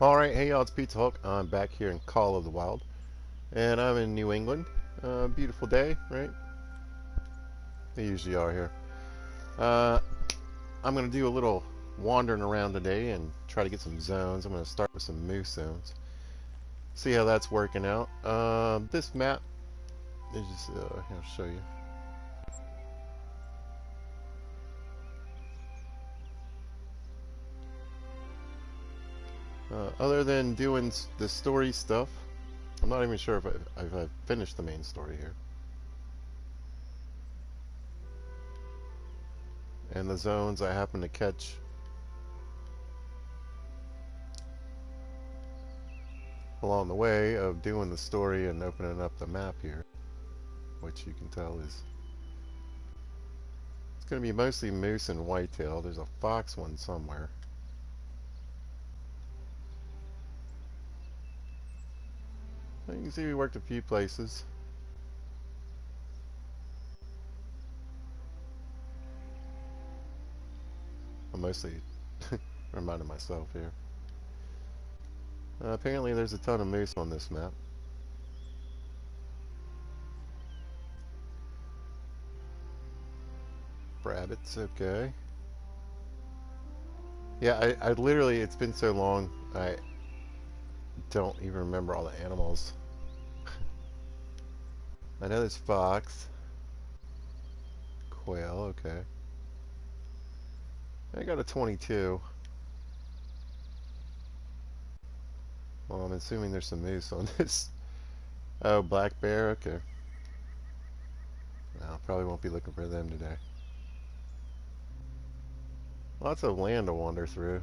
Alright, hey y'all, it's Pizza Hulk. I'm back here in Call of the Wild, and I'm in New England. Beautiful day, right? They usually are here. Uh, I'm going to do a little wandering around today and try to get some zones. I'm going to start with some moose zones. See how that's working out. This map is just, I'll show you. Other than doing the story stuff, I'm not even sure if I've finished the main story here. And the zones I happen to catch along the way of doing the story and opening up the map here, which you can tell is it's going to be mostly moose and whitetail. There's a fox one somewhere. You can see we worked a few places. I'm mostly reminding myself here. Apparently there's a ton of moose on this map. Rabbits, okay. Yeah, I literally, it's been so long, I don't even remember all the animals. I know there's fox. Quail, okay. I got a 22. Well, I'm assuming there's some moose on this. Oh, black bear, okay. No, probably won't be looking for them today. Lots of land to wander through.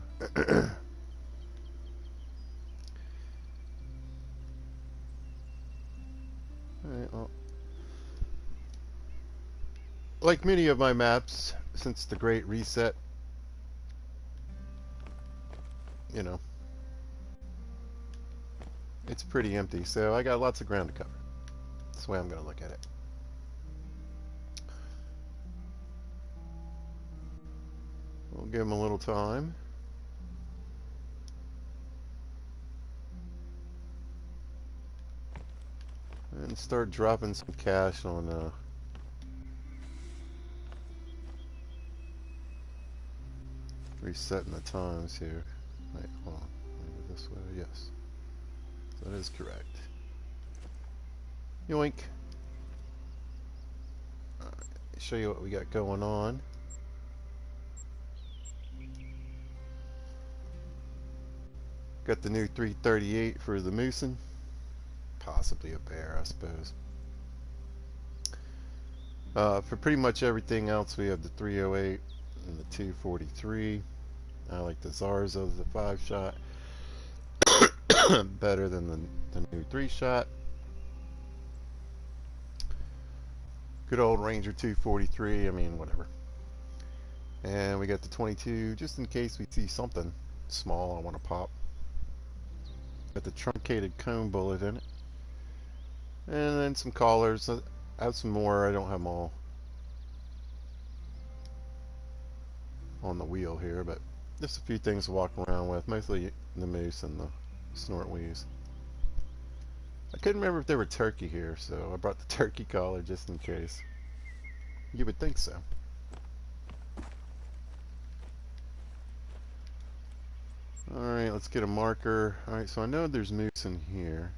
Alright, well, like many of my maps since the Great Reset, you know, it's pretty empty, so I got lots of ground to cover. That's the way I'm going to look at it. We'll give them a little time. And start dropping some cash on resetting the times here. Wait, hold on. Maybe this way. Yes. That is correct. Yoink. Alright, show you what we got going on. Got the new 338 for the moosin'. Possibly a bear, I suppose. For pretty much everything else, we have the 308 and the 243. I like the Zarza, the 5-shot, better than the new 3-shot. Good old Ranger 243, I mean, whatever. And we got the 22, just in case we see something small I want to pop. Got the truncated cone bullet in it. And then some collars. I have some more. I don't have them all on the wheel here, but just a few things to walk around with. Mostly the moose and the snortweaves. I couldn't remember if there were turkey here, so I brought the turkey collar just in case. You would think so. Alright, let's get a marker. Alright, so I know there's moose in here.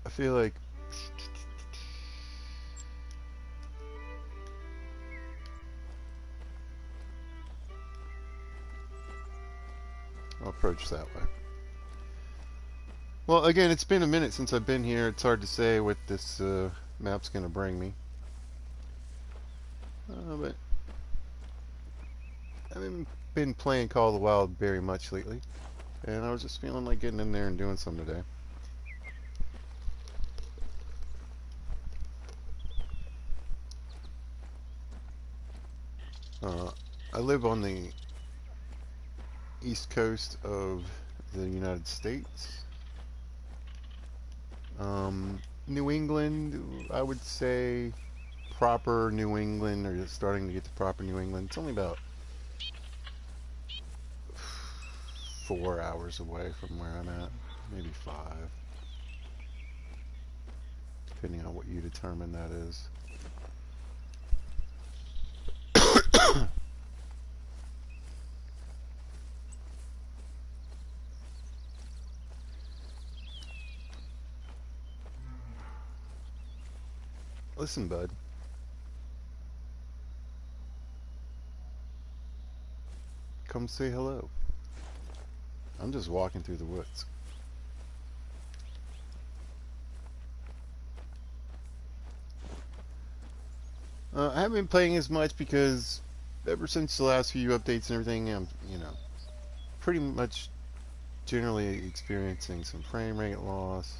I feel like I'll approach that way. Well, again, it's been a minute since I've been here. It's hard to say what this map's going to bring me. But I haven't been playing Call of the Wild very much lately. And I was just feeling like getting in there and doing some today. I live on the east coast of the United States. New England, I would say proper New England, or just starting to get to proper New England. It's only about 4 hours away from where I'm at, maybe 5, depending on what you determine that is. Listen, bud. Come say hello. I'm just walking through the woods. I haven't been playing as much because ever since the last few updates and everything, I'm, pretty much generally experiencing some frame rate loss.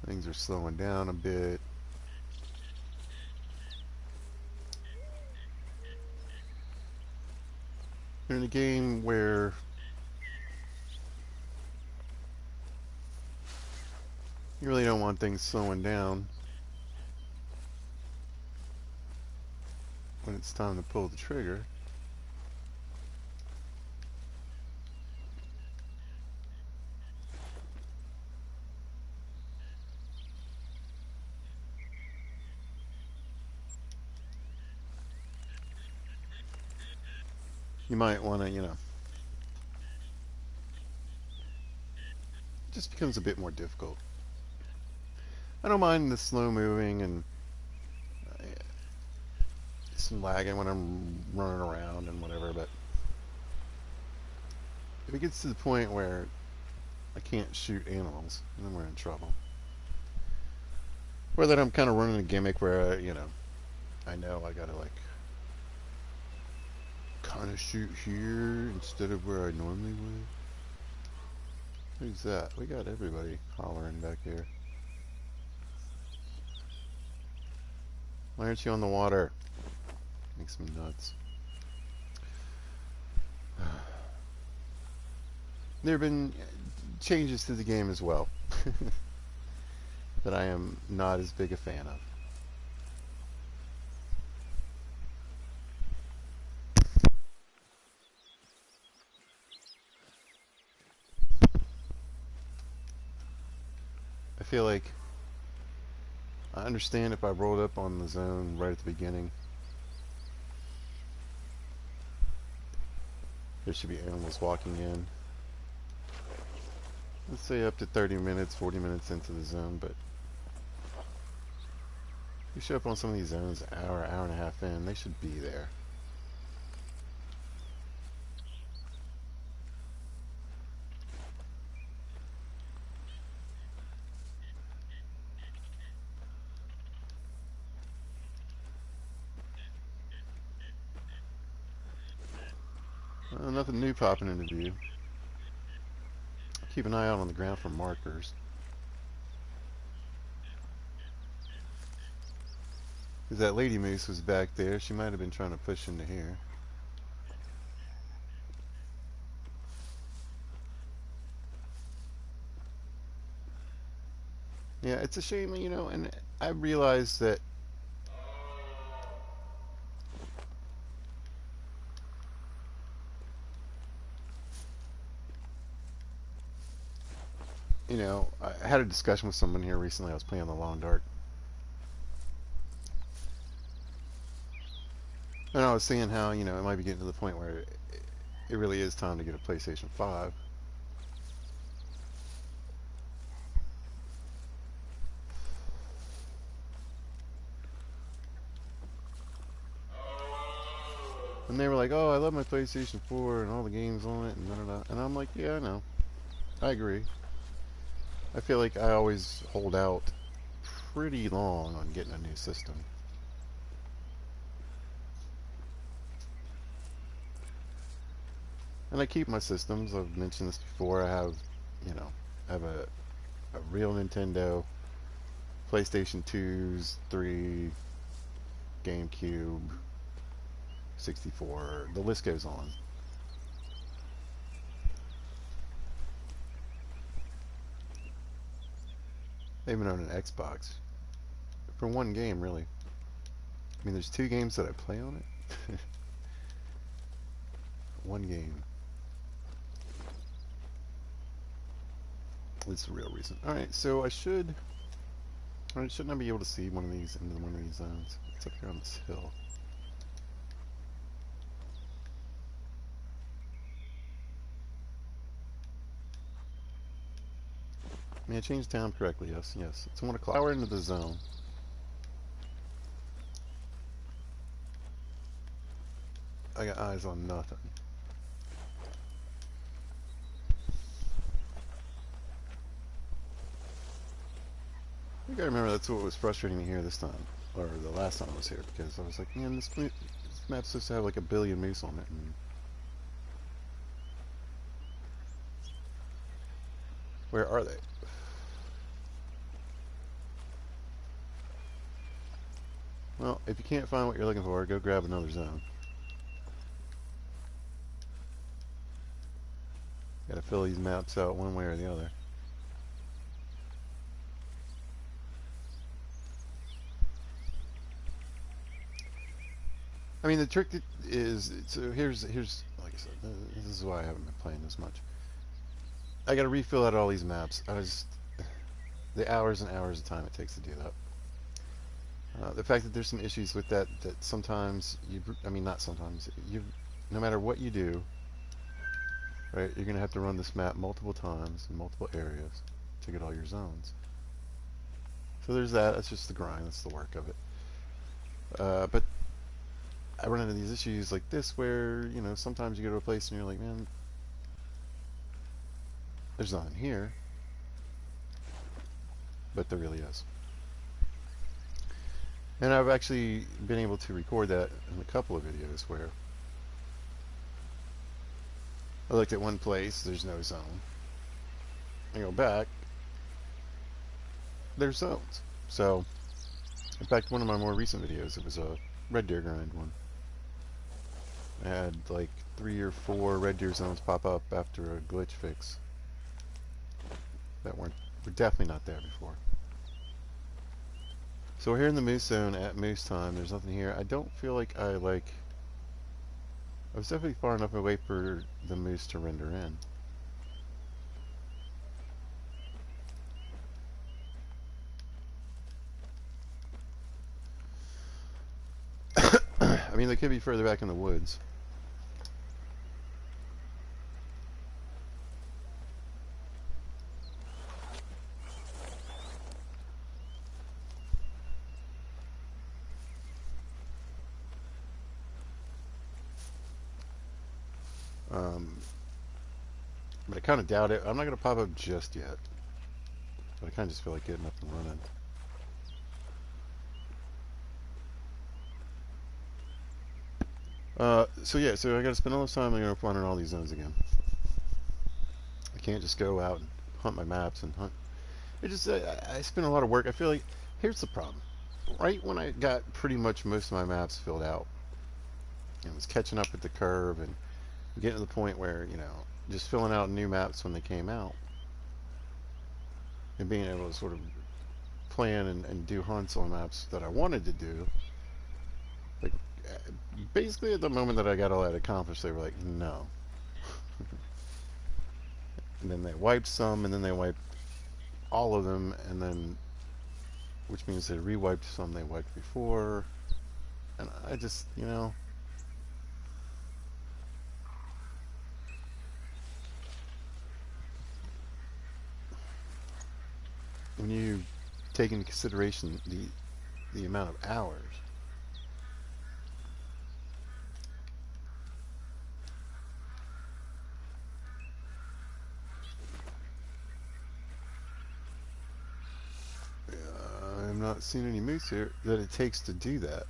Things are slowing down a bit. You're in a game where you really don't want things slowing down when it's time to pull the trigger. You might want to, it just becomes a bit more difficult. I don't mind the slow moving and some lagging when I'm running around and whatever, but if it gets to the point where I can't shoot animals, then we're in trouble. Or that I'm kind of running a gimmick where, I know I gotta, kind of shoot here instead of where I normally would. Who's that? We got everybody hollering back here. Why aren't you on the water? Makes me nuts. There have been changes to the game as well that I am not as big a fan of. I feel like I understand if I rolled up on the zone right at the beginning. There should be animals walking in. Let's say up to 30 minutes, 40 minutes into the zone, but if you show up on some of these zones an hour, hour and a half in, they should be there. Nothing new popping into view. Keep an eye out on the ground for markers. Because that lady moose was back there. She might have been trying to push into here. Yeah, it's a shame, and I realized that I had a discussion with someone here recently. I was playing the Long Dark. And I was saying how, it might be getting to the point where it really is time to get a PlayStation 5. And they were like, oh, I love my PlayStation 4 and all the games on it and da, da, da. And I'm like, yeah, I know. I agree. I feel like I always hold out pretty long on getting a new system. And I keep my systems. I've mentioned this before. I have, I have a real Nintendo, PlayStation 2s, 3, GameCube, 64. The list goes on. I even own an Xbox. for one game, really. I mean, there's 2 games that I play on it. One game. That's the real reason. Alright, so shouldn't I be able to see one of these into one of these zones? It's up here on this hill. I mean, I changed down correctly, yes, yes. It's 1 o'clock. We're into the zone. I got eyes on nothing. I think I remember that's what was frustrating me here this time, or the last time I was here, because I was like, man, this map's supposed to have like 1 billion moose on it. And where are they? Well, if you can't find what you're looking for, go grab another zone. Gotta fill these maps out one way or the other. I mean, the trick is, so here's like I said, this is why I haven't been playing as much. I gotta refill out all these maps. The hours and hours of time it takes to do that. The fact that there's some issues with that sometimes not sometimes, no matter what you do, right, you're gonna have to run this map multiple times in multiple areas to get all your zones. So there's that. That's just the grind. That's the work of it. But I run into these issues like this where, you know, sometimes you go to a place and you're like, man, there's nothing here. But there really is. And I've actually been able to record that in a couple of videos where I looked at one place, there's no zone. I go back, there's zones. So, in fact, one of my more recent videos, it was a red deer grind one. I had like 3 or 4 red deer zones pop up after a glitch fix that were definitely not there before. So we're here in the moose zone at moose time. There's nothing here. I don't feel like I was definitely far enough away for the moose to render in. I mean, they could be further back in the woods. But I kind of doubt it. I'm not going to pop up just yet. But I kind of just feel like getting up and running. So yeah, so I got to spend all this time running all these zones again. I can't just go out and hunt my maps and hunt. I spend a lot of work. I feel like, here's the problem. Right when I got pretty much most of my maps filled out, and was catching up with the curve and getting to the point where, you know, just filling out new maps when they came out and being able to sort of plan and do hunts on maps that I wanted to do. Like, basically at the moment that I got all that accomplished, they were like, no. And then they wiped some, and then they wiped all of them, and then, which means they re-wiped some they wiped before. And I just, you know, when you take into consideration the amount of hours, I'm not seeing any moose here, that it takes to do that.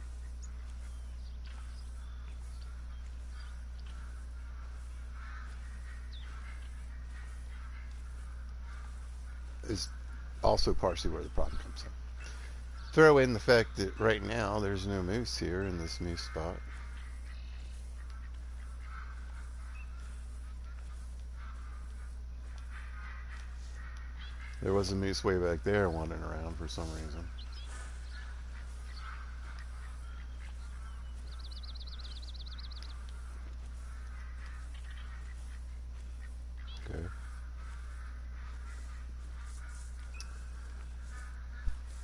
Is also partially where the problem comes in. Throw in the fact that right now there's no moose here in this moose spot. There was a moose way back there wandering around for some reason.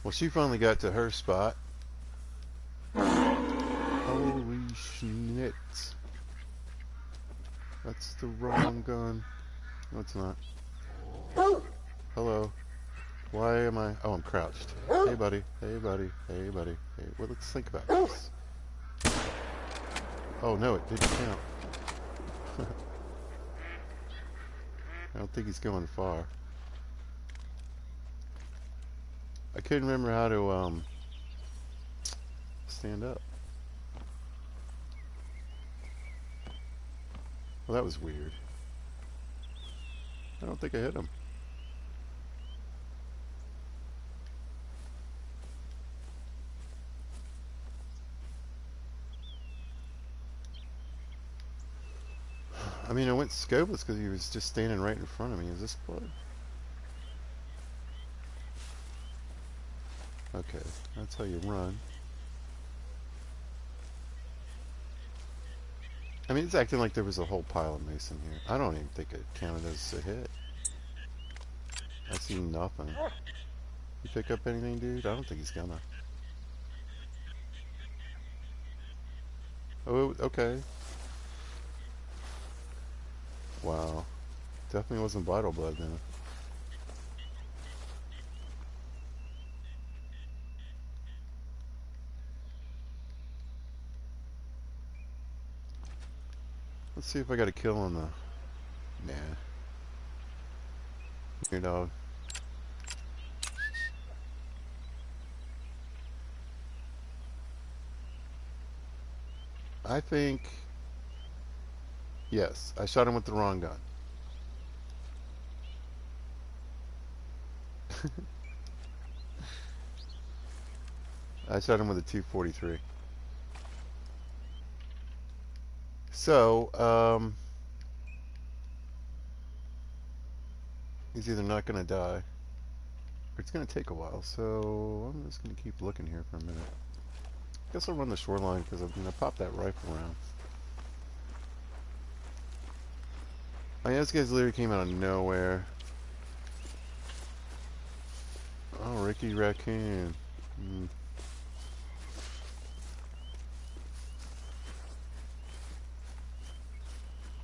Well, she finally got to her spot. Holy shit. That's the wrong gun. No, it's not. Hello. Why am I... Oh, I'm crouched. Hey, buddy. Hey, buddy. Hey, buddy. Hey, well, let's think about this. Oh, no, it didn't count. I don't think he's going far. I couldn't remember how to, stand up. Well, that was weird. I don't think I hit him. I mean, I went scopeless because he was just standing right in front of me. Is this blood? Okay, that's how you run. I mean, it's acting like there was a whole pile of mason here. I don't even think it counted as a hit. I see nothing. You pick up anything, dude? I don't think he's gonna. Oh, okay. Wow. Definitely wasn't vital blood then. Let's see if I got a kill on the... Nah. Here, dog. I think... Yes, I shot him with the wrong gun. I shot him with a 243. So, he's either not going to die, or it's going to take a while. So, I'm just going to keep looking here for a minute. I guess I'll run the shoreline because I'm going to pop that rifle around. I mean, this guy's literally came out of nowhere. Oh, Ricky Raccoon.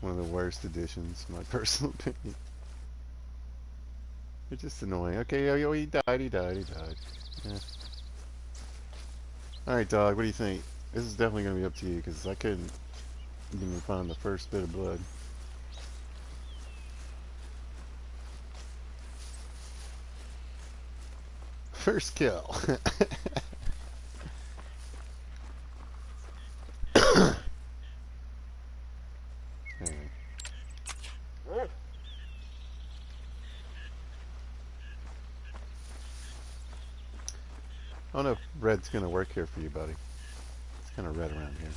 One of the worst additions, in my personal opinion. It's just annoying. Okay, yo, he died. Yeah. Alright, dog, what do you think? This is definitely going to be up to you, because I couldn't even find the first bit of blood. First kill. I don't know if red's going to work here for you, buddy. It's kind of red around here.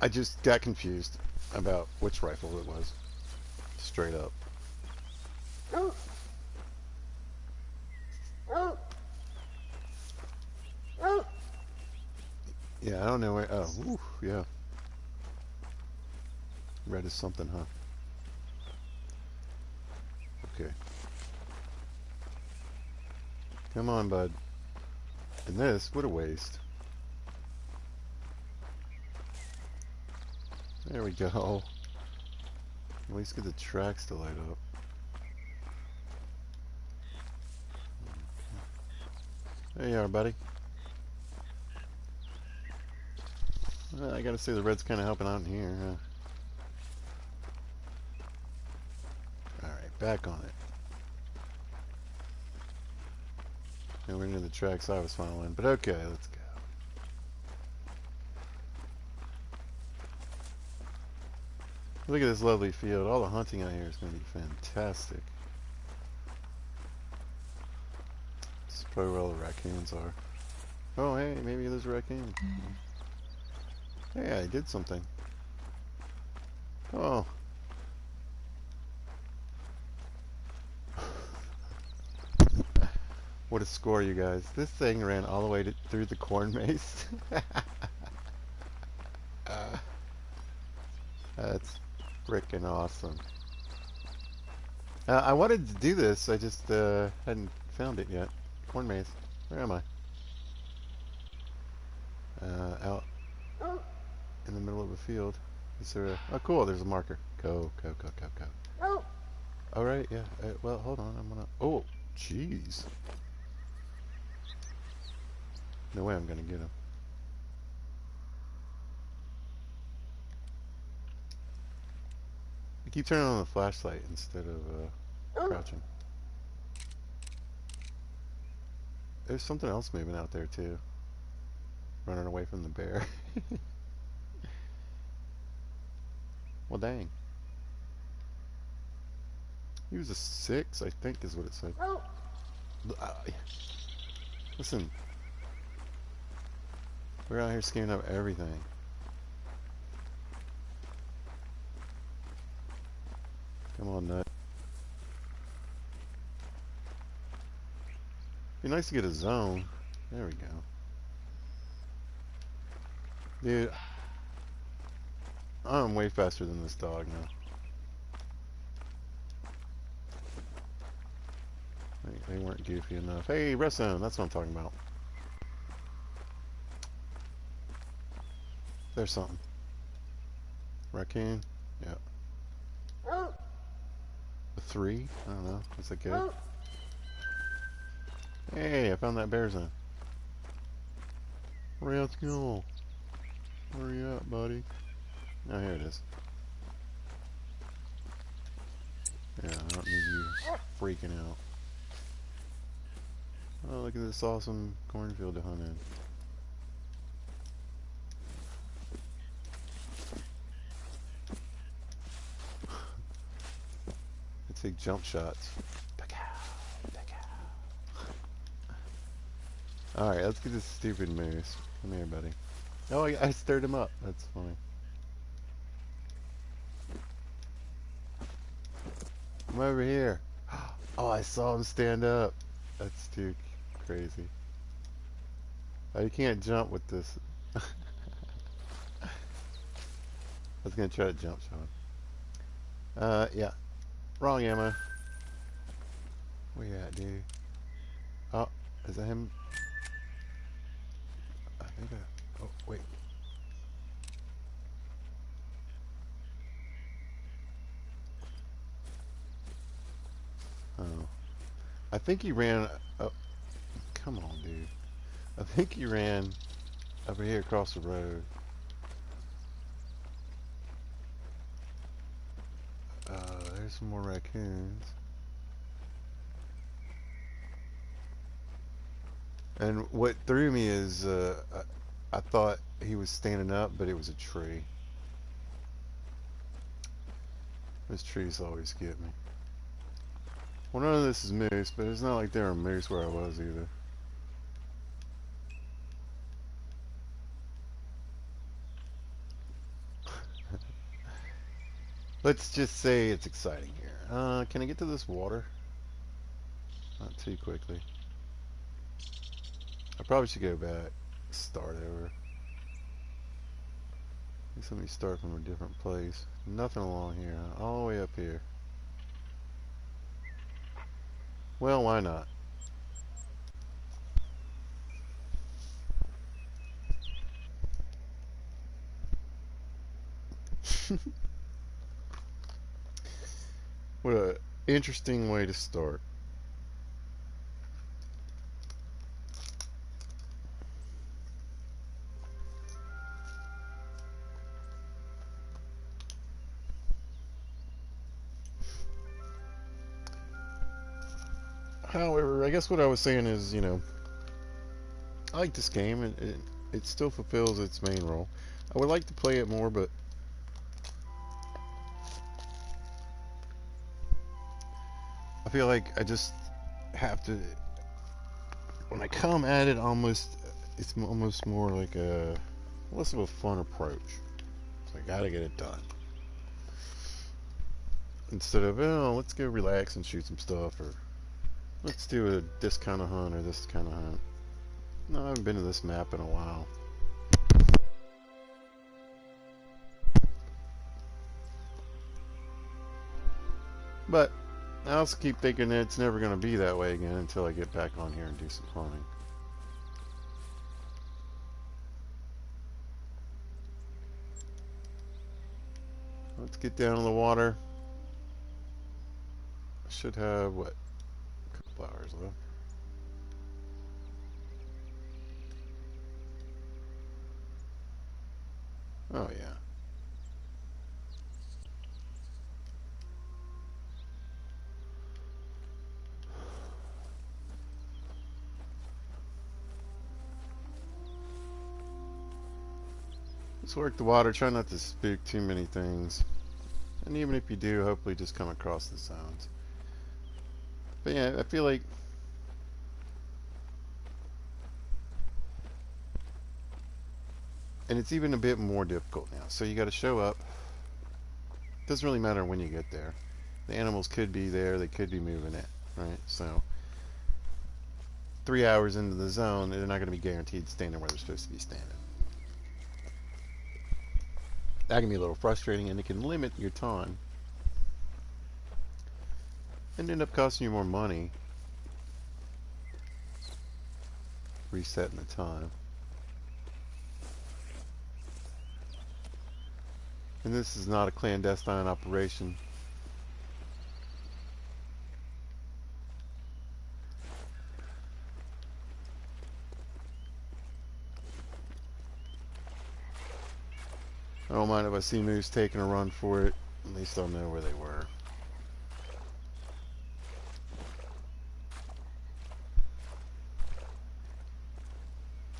I just got confused about which rifle it was. Straight up. Yeah, I don't know where... Oh, ooh, yeah. Red is something, huh? Okay. Come on, bud. And this, what a waste. There we go. At least get the tracks to light up. There you are, buddy. Well, I gotta say the red's kind of helping out in here, huh? Alright, back on it. And we're into the tracks I was following, but okay, let's go. Look at this lovely field. All the hunting out here is going to be fantastic. This is probably where all the raccoons are. Oh, hey, maybe there's a raccoon. Hey, I did something. Oh. What a score, you guys. This thing ran all the way through the corn maze. That's freaking awesome. I wanted to do this, I just hadn't found it yet. Corn maze. Where am I? Out in the middle of a field. Is there a... Oh, cool, there's a marker. Go, go, go, go, go. Oh! Alright, yeah. Well, hold on, I'm gonna... Oh, jeez. No way I'm gonna get him. I keep turning on the flashlight instead of crouching. There's something else moving out there too. Running away from the bear. Well, dang. He was a 6, I think is what it said. Listen. We're out here scaring up everything. Come on, nut. Be nice to get a zone. There we go. Dude, I'm way faster than this dog now. They weren't goofy enough. Hey, rest zone, that's what I'm talking about. There's something. Raccoon? Yeah. A 3? I don't know. Is that good? Hey, I found that bear zone. Hurry, let's go. Hurry up, buddy. Oh, here it is. Yeah, I don't need you freaking out. Oh, look at this awesome cornfield to hunt in. I take jump shots. Alright, let's get this stupid moose. Come here, buddy. Oh, I stirred him up. That's funny. Come over here. Oh, I saw him stand up. That's too crazy. Oh, you can't jump with this. I was gonna try to jump shot. Yeah. Wrong ammo. Where you at, dude? Oh, is that him? I think oh, wait. Oh. I think he ran... Oh, come on, dude. I think he ran over here across the road. There's some more raccoons. And what threw me is I thought he was standing up, but it was a tree. Those trees always get me. Well, none of this is moose, but it's not like there were moose where I was either. Let's just say it's exciting here. Can I get to this water? Not too quickly. I probably should go back, start over. Let me start from a different place. Nothing along here, all the way up here. Well, why not? What an interesting way to start. However, I guess what I was saying is, you know, I like this game, and it still fulfills its main role. I would like to play it more, but I feel like I just have to, when I come at it, it's almost more like a less of a fun approach. So I gotta get it done. Instead of, oh, let's go relax and shoot some stuff, or Let's do this kind of hunt or this kind of hunt. No, I haven't been to this map in a while. But I also keep thinking that it's never going to be that way again until I get back on here and do some hunting. Let's get down in the water. I should have, what, a couple hours left. Oh, yeah. Just work the water. Try not to spook too many things. And even if you do, hopefully just come across the zones. But yeah, I feel like and it's even a bit more difficult now. So you got to show up. Doesn't really matter when you get there. The animals could be there. They could be moving it, right? So 3 hours into the zone, they're not going to be guaranteed standing where they're supposed to be standing. That can be a little frustrating, and it can limit your time and end up costing you more money resetting the time. And this is not a clandestine operation. I don't mind if I see moose taking a run for it. At least I'll know where they were.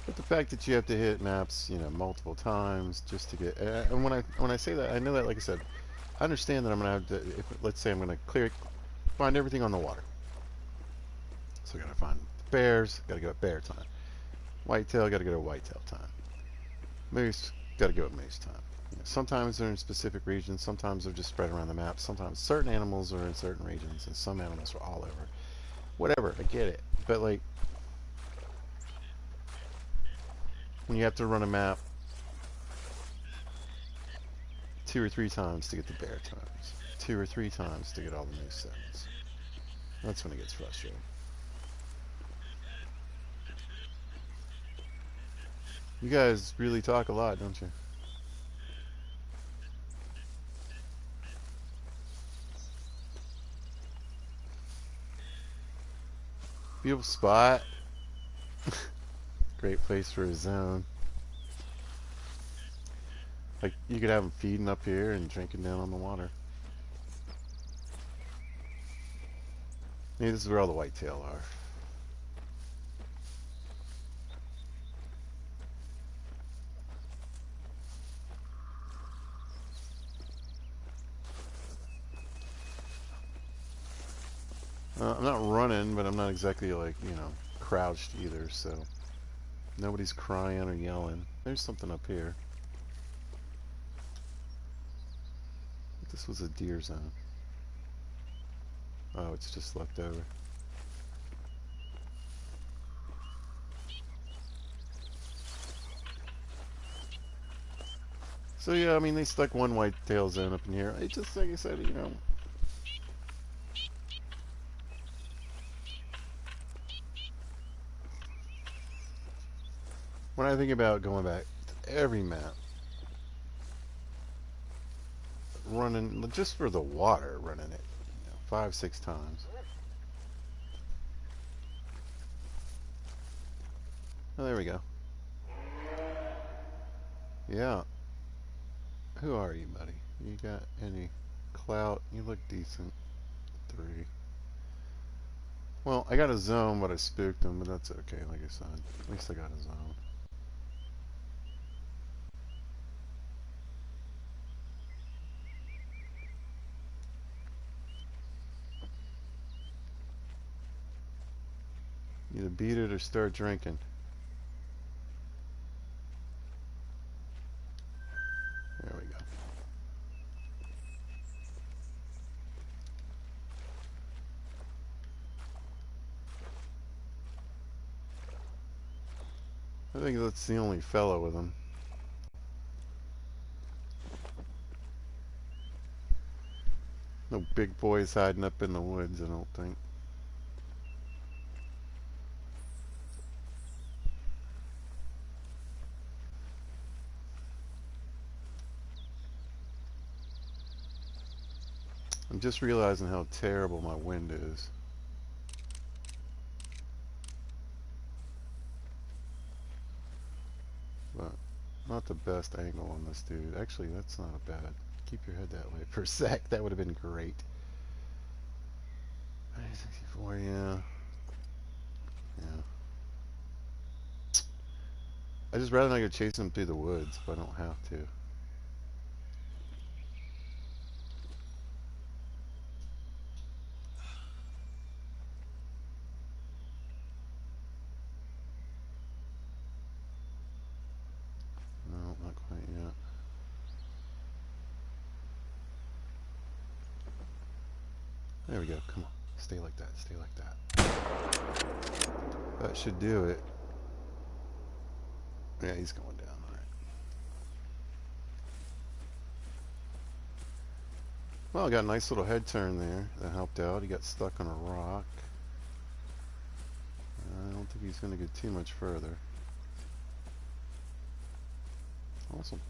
But the fact that you have to hit maps, you know, multiple times just to get, and when I say that, I know that, like I said, I understand that I'm gonna have to. If, let's say I'm gonna find everything on the water. So I gotta find bears. Gotta go at bear time. Whitetail. Gotta go to whitetail time. Moose. Gotta go at moose time. You know, sometimes they're in specific regions. Sometimes they're just spread around the map. Sometimes certain animals are in certain regions, and some animals are all over. Whatever. I get it. But like, when you have to run a map 2 or 3 times to get the bear times, 2 or 3 times to get all the moose sounds, that's when it gets frustrating. You guys really talk a lot, don't you? Beautiful spot. Great place for a zone. Like, you could have them feeding up here and drinking down on the water. Maybe this is where all the whitetail are. I'm not running, but I'm not exactly, like, you know, crouched either, so nobody's crying or yelling. There's something up here. This was a deer zone. Oh, it's just left over. So yeah, I mean, they stuck one whitetail zone up in here. It just, like I said, you know, when I think about going back to every map, running just for the water, running it, you know, 5, 6 times. Oh, there we go. Yeah. Who are you, buddy? You got any clout? You look decent. 3. Well, I got a zone, but I spooked him, but that's okay, like I said. At least I got a zone. Either beat it or start drinking. There we go. I think that's the only fellow with him. No big boys hiding up in the woods, I don't think. I'm just realizing how terrible my wind is. But not the best angle on this dude. Actually, that's not a bad. Keep your head that way for a sec. That would have been great. 964, yeah. Yeah. I just rather not go chasing him through the woods if I don't have to. No, not quite yet. There we go. Come on. Stay like that. Stay like that. That should do it. Yeah, he's going down. All right. Well, I got a nice little head turn there. That helped out. He got stuck on a rock. I don't think he's going to get too much further. Awesome.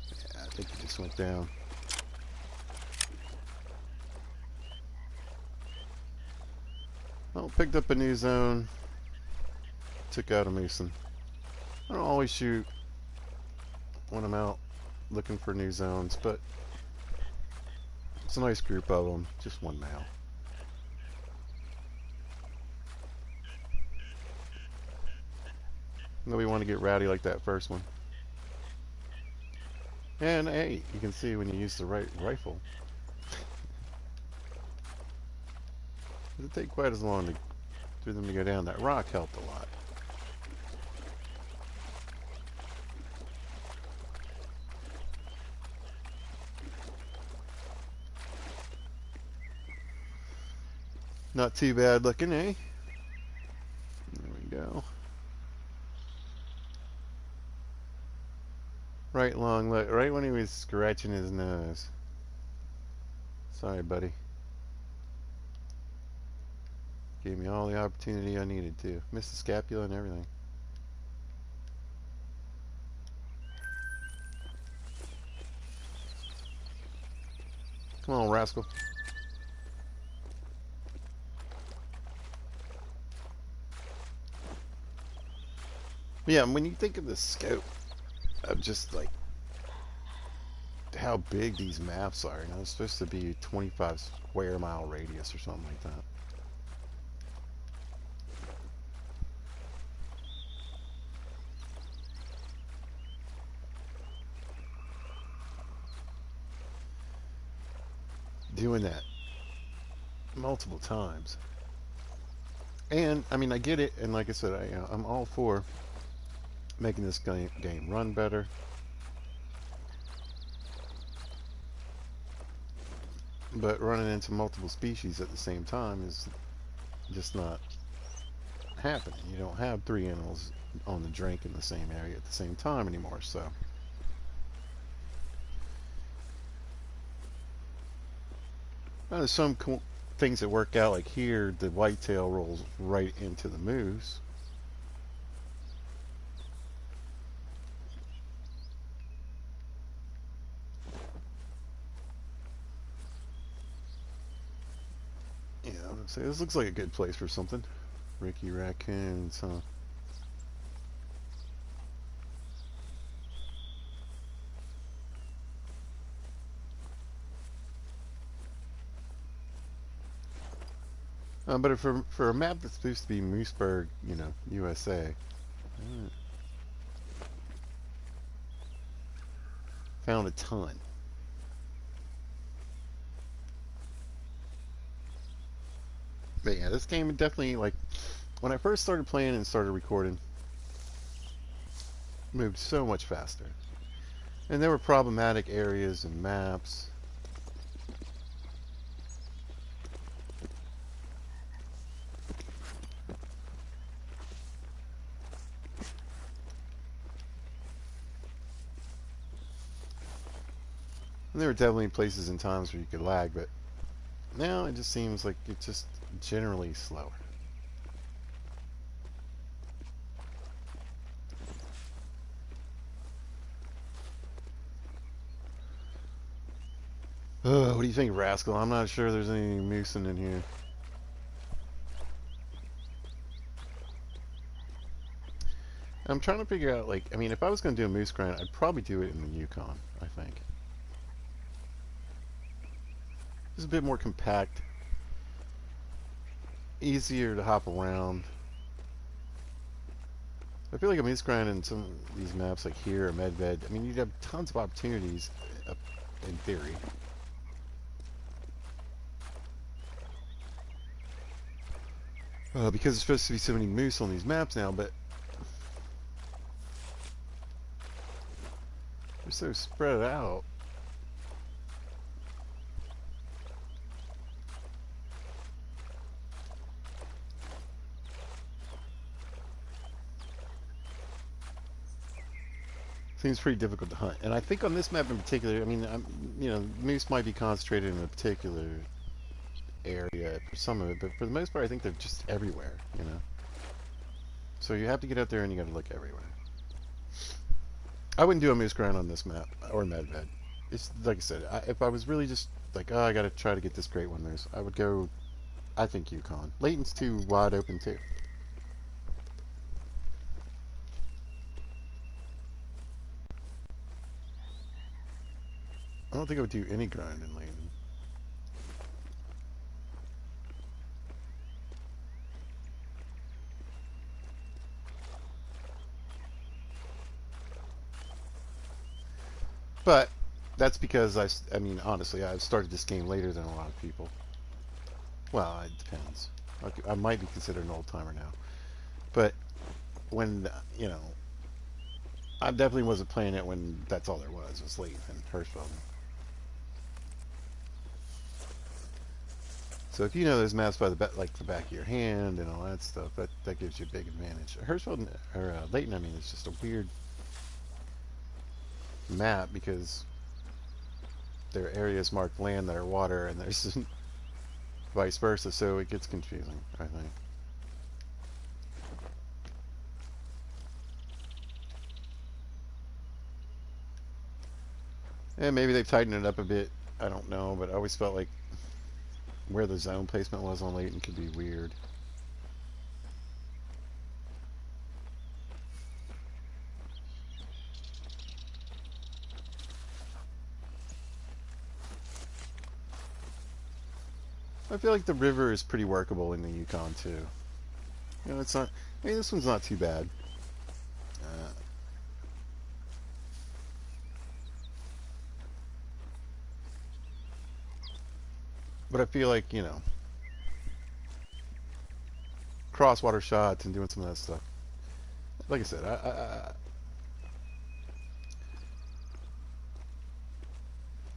Yeah, I think he just went down. Well, picked up a new zone. Took out a Mason. I don't always shoot when I'm out looking for new zones, but it's a nice group of them. Just one male. Nobody want to get rowdy like that first one. And hey, you can see when you use the right rifle. It didn't take quite as long for them to go down. That rock helped a lot. Not too bad looking, eh? There we go. Right long look, right when he was scratching his nose. Sorry, buddy. Gave me all the opportunity I needed to. Missed the scapula and everything. Come on, rascal. Yeah, when you think of the scope of just like how big these maps are, you know, it's supposed to be 25 square mile radius or something like that. Doing that multiple times. And I mean, I get it, and like I said, I'm all for making this game run better. But running into multiple species at the same time is just not happening. You don't have 3 animals on the drink in the same area at the same time anymore, so. There's some cool things that work out, like here, the whitetail rolls right into the moose. Yeah, I would say this looks like a good place for something. Ricky raccoons, huh? But for a map that's supposed to be Mooseburg, you know, USA, found a ton. But yeah, this game definitely, like, when I first started playing and started recording, moved so much faster. And there were problematic areas and maps. And there were definitely places and times where you could lag, but now it just seems like it's just generally slower. What do you think, Rascal? I'm not sure there's any moosing in here. I'm trying to figure out, like, I mean, if I was going to do a moose grind, I'd probably do it in the Yukon, I think. It's a bit more compact, easier to hop around. I feel like a moose grind in some of these maps, like here or Medved, I mean, you'd have tons of opportunities, in theory. Because there's supposed to be so many moose on these maps now, but they're so spread out. Seems pretty difficult to hunt. And I think on this map in particular, I mean, you know, moose might be concentrated in a particular area for some of it, but for the most part, I think they're just everywhere, you know? So you have to get out there and you got to look everywhere. I wouldn't do a moose grind on this map, or Medved. It's, like I said, if I was really just like, oh, I got to try to get this great one moose, I would go, I think, Yukon. Layton's too wide open, too. I don't think I would do any grind in Layton. But that's because I mean, honestly, I've started this game later than a lot of people. Well, it depends. I might be considered an old timer now. But when, you know, I definitely wasn't playing it when that's all there was Layton and Hirschfeld. So if you know those maps by the like the back of your hand and all that stuff, that gives you a big advantage. Hirschfeld or Layton, I mean, it's just a weird map because there are areas marked land that are water, and there's vice versa, so it gets confusing, I think. And maybe they've tightened it up a bit. I don't know, but I always felt like where the zone placement was on Layton could be weird. I feel like the river is pretty workable in the Yukon too. You know, it's not. I mean, this one's not too bad. But I feel like, you know, crosswater shots and doing some of that stuff. Like I said, if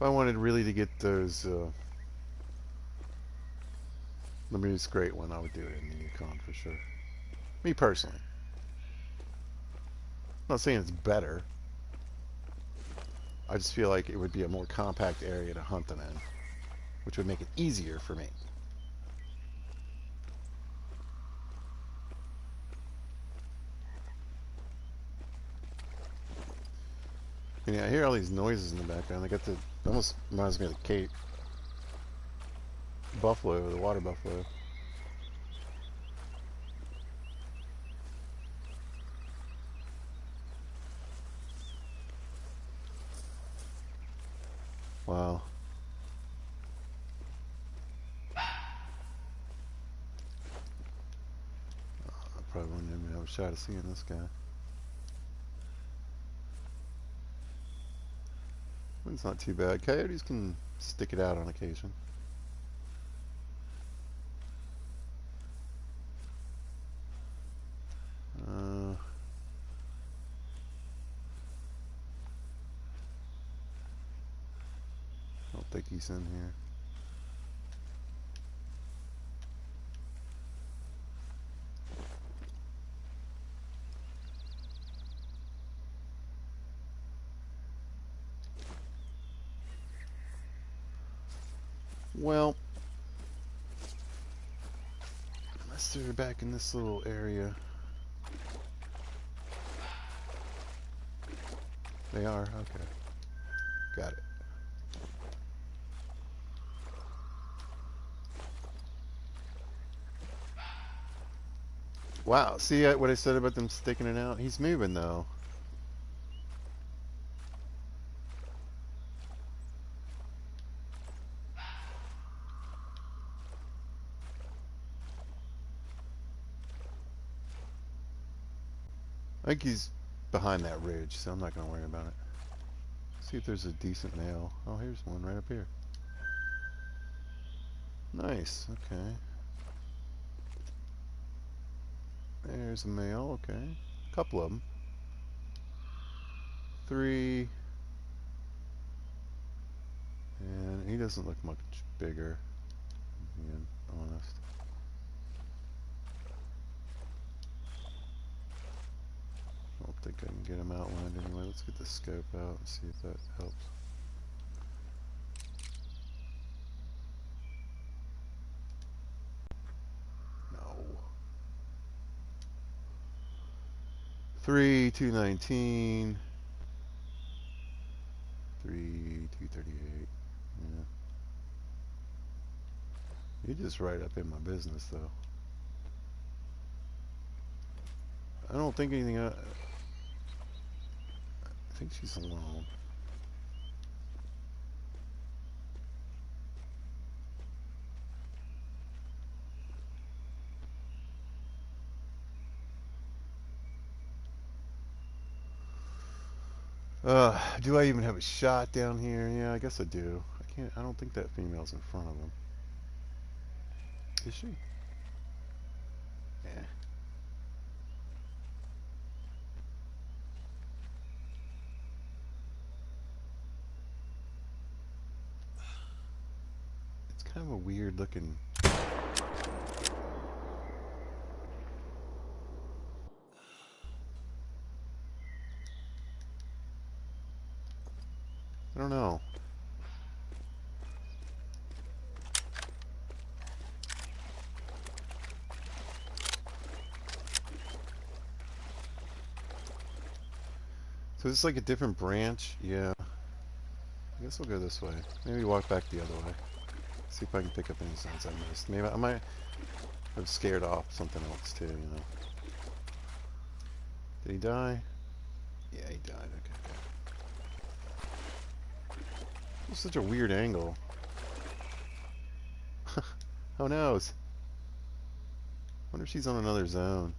I wanted really to get those the moose great one, I would do it in the Yukon for sure. Me personally. I'm not saying it's better. I just feel like it would be a more compact area to hunt them in, which would make it easier for me. And yeah, I hear all these noises in the background. They got the, almost reminds me of the Cape buffalo, the water buffalo. Wow. I probably wouldn't even have a shot of seeing this guy. It's not too bad. Coyotes can stick it out on occasion. I don't think he's in here. Well, unless they're back in this little area. They are? Okay. Got it. Wow, see what I said about them sticking it out? He's moving though. I think he's behind that ridge, so I'm not going to worry about it. See if there's a decent male. Oh, here's one right up here. Nice, okay. There's a male, okay. A couple of them. 3. And he doesn't look much bigger, being honest. I don't think I can get him outlined anyway. Let's get the scope out and see if that helps. No. 3, 219. 3, 238. Yeah. You're just right up in my business, though. I don't think anything. I think she's alone. Do I even have a shot down here? Yeah, I guess I do. I can't. I don't think that female's in front of him. Is she? Yeah. It's kind of a weird looking. I don't know. So it's like a different branch. Yeah. I guess we'll go this way. Maybe walk back the other way. See if I can pick up any signs I missed. Maybe I might have scared off something else too, you know. Did he die? Yeah, he died. Okay, good. It's such a weird angle. Who knows? Wonder if she's on another zone.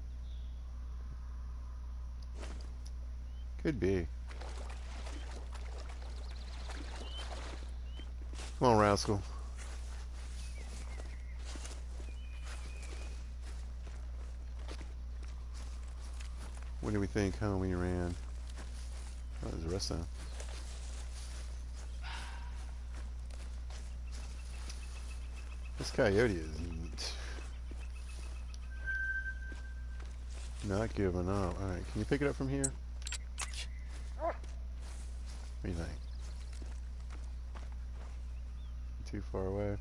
Could be. Come on, rascal. What do we think, huh, when you ran? Oh, there's a rest zone. This coyote is not giving up. Alright, can you pick it up from here? What do you think? Too far away?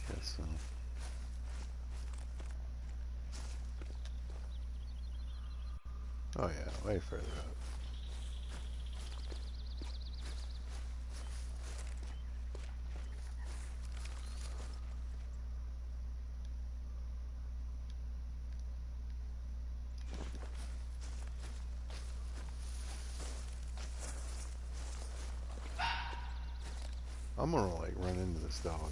Guess so. Oh yeah, way further up. I'm gonna like run into this dog.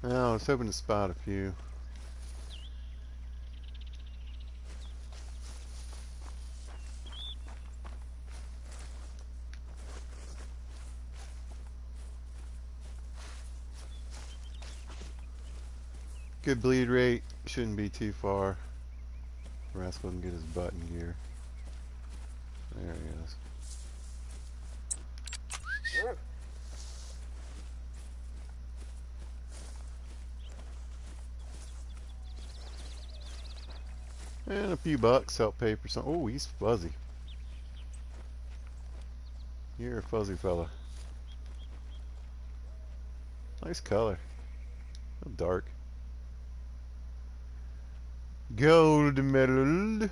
Well, I was hoping to spot a few. Good bleed rate. Shouldn't be too far. Rascal can get his butt in gear. There he is. And a few bucks help pay for some. Oh, he's fuzzy. You're a fuzzy fella. Nice color. So dark. Gold medal.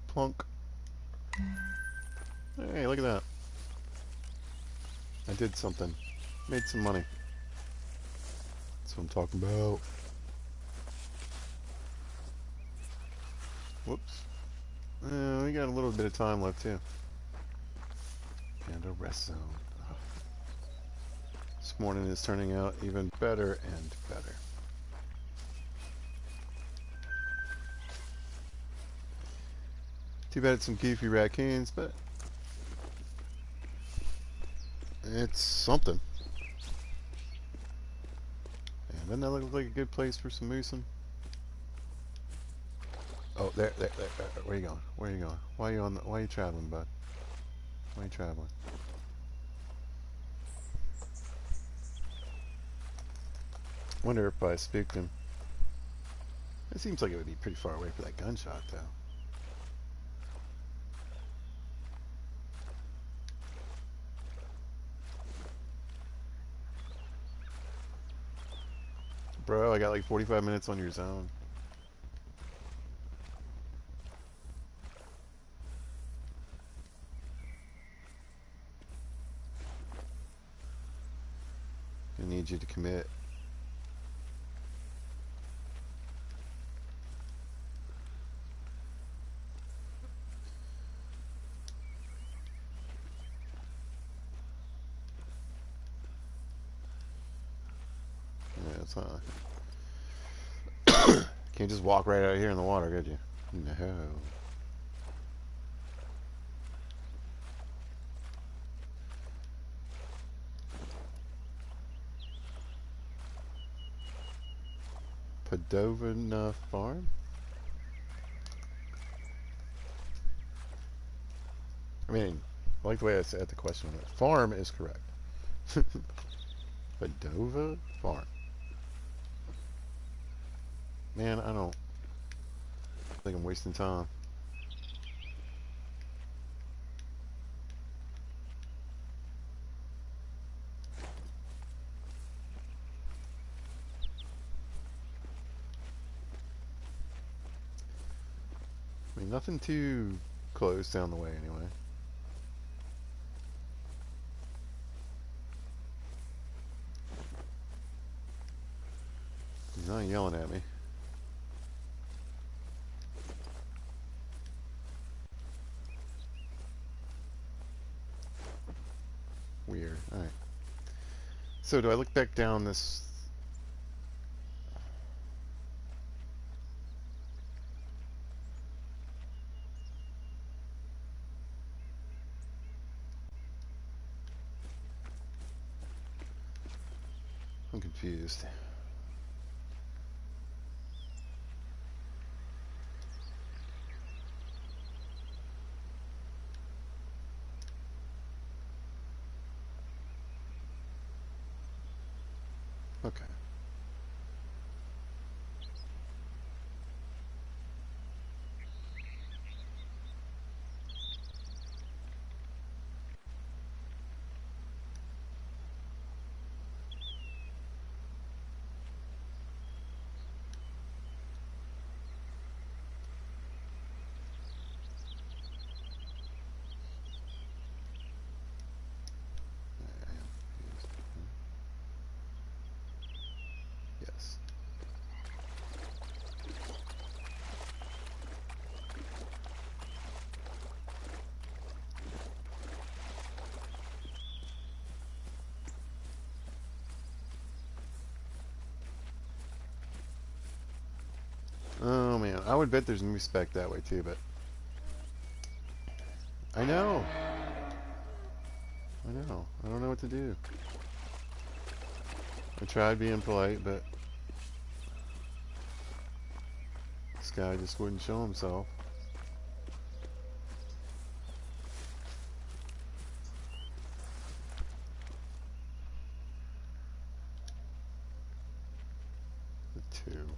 Plunk. Hey, look at that. I did something. Made some money. That's what I'm talking about. Whoops. We got a little bit of time left too. And a rest zone. Oh. This morning is turning out even better and better. Too bad it's some goofy raccoons, but it's something. And doesn't that look like a good place for some moosing? Oh, there. Where you going? Where you going? Why are you traveling, bud? Why are you traveling? Wonder if I spooked him. It seems like it would be pretty far away for that gunshot, though. Bro, I got like 45 minutes on your zone. I need you to commit. Yeah, it's not. Can't just walk right out here in the water, could you? No. Padovana Farm? I mean, I like the way I said the question. Farm is correct. Padova Farm. Man, I don't think I'm wasting time. I mean, nothing too close down the way anyway. He's not yelling at me. Weird. Alright. So do I look back down this? I'm confused. Okay. Oh man, I would bet there's moose back that way too, but I know. I know. I don't know what to do. I tried being polite, but this guy just wouldn't show himself. The two.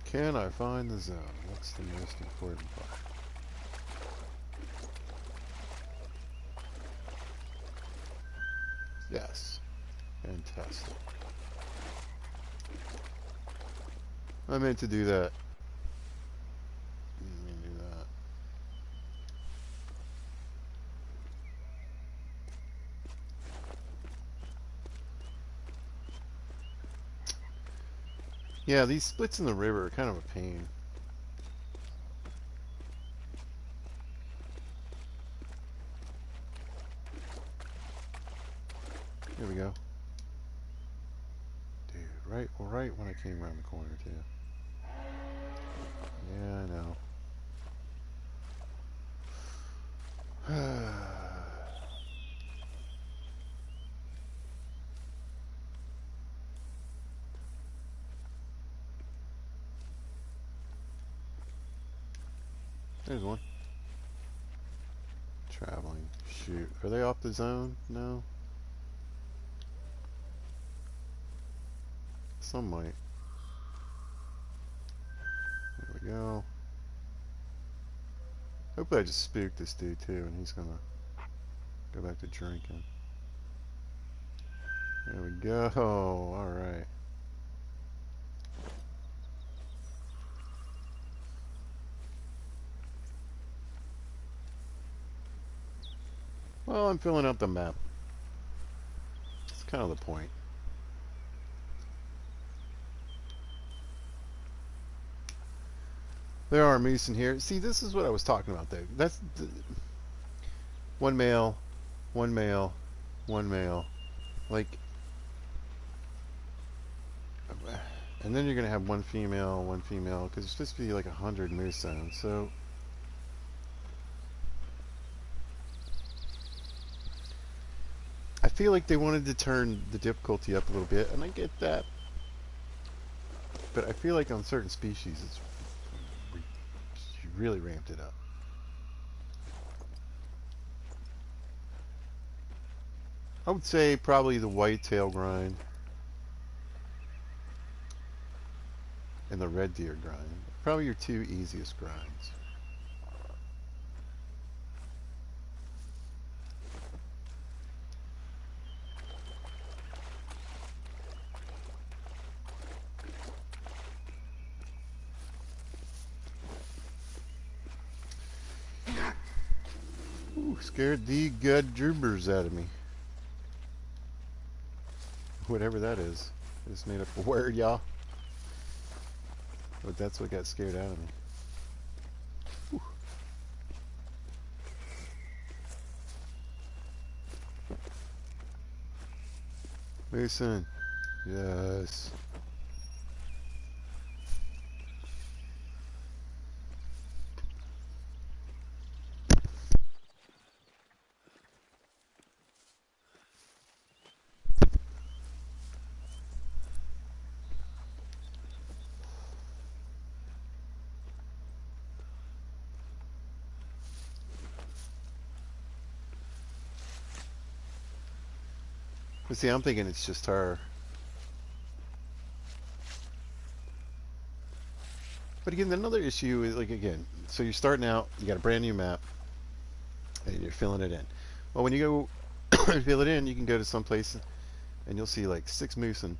Can I find the zone? What's the most important part? Yes. Fantastic. I meant to do that. Let me do that. Yeah, these splits in the river are kind of a pain. Here we go. Dude, right when I came around the corner too. Yeah, I know. There's one. Traveling. Shoot. Are they off the zone? No. Some might. There we go. Hopefully I just spooked this dude too and he's gonna go back to drinking. There we go. Alright. Well, I'm filling out the map. That's kind of the point. There are moose in here. See, this is what I was talking about there. That's one male, one male, one male. Like, and then you're going to have one female, because it's supposed to be like 100 moose zones. So, I feel like they wanted to turn the difficulty up a little bit, and I get that. But I feel like on certain species, it's you really ramped it up. I would say probably the whitetail grind and the red deer grind. Probably your two easiest grinds. Ooh, scared the godgerbers out of me. Whatever that is. I just made up a word, y'all. But that's what got scared out of me. Whew. Mason. Yes. But see, I'm thinking it's just her. But again, another issue is, like, again, so you're starting out, you got a brand new map, and you're filling it in. Well, when you go fill it in, you can go to some place, and you'll see like 6 moose, and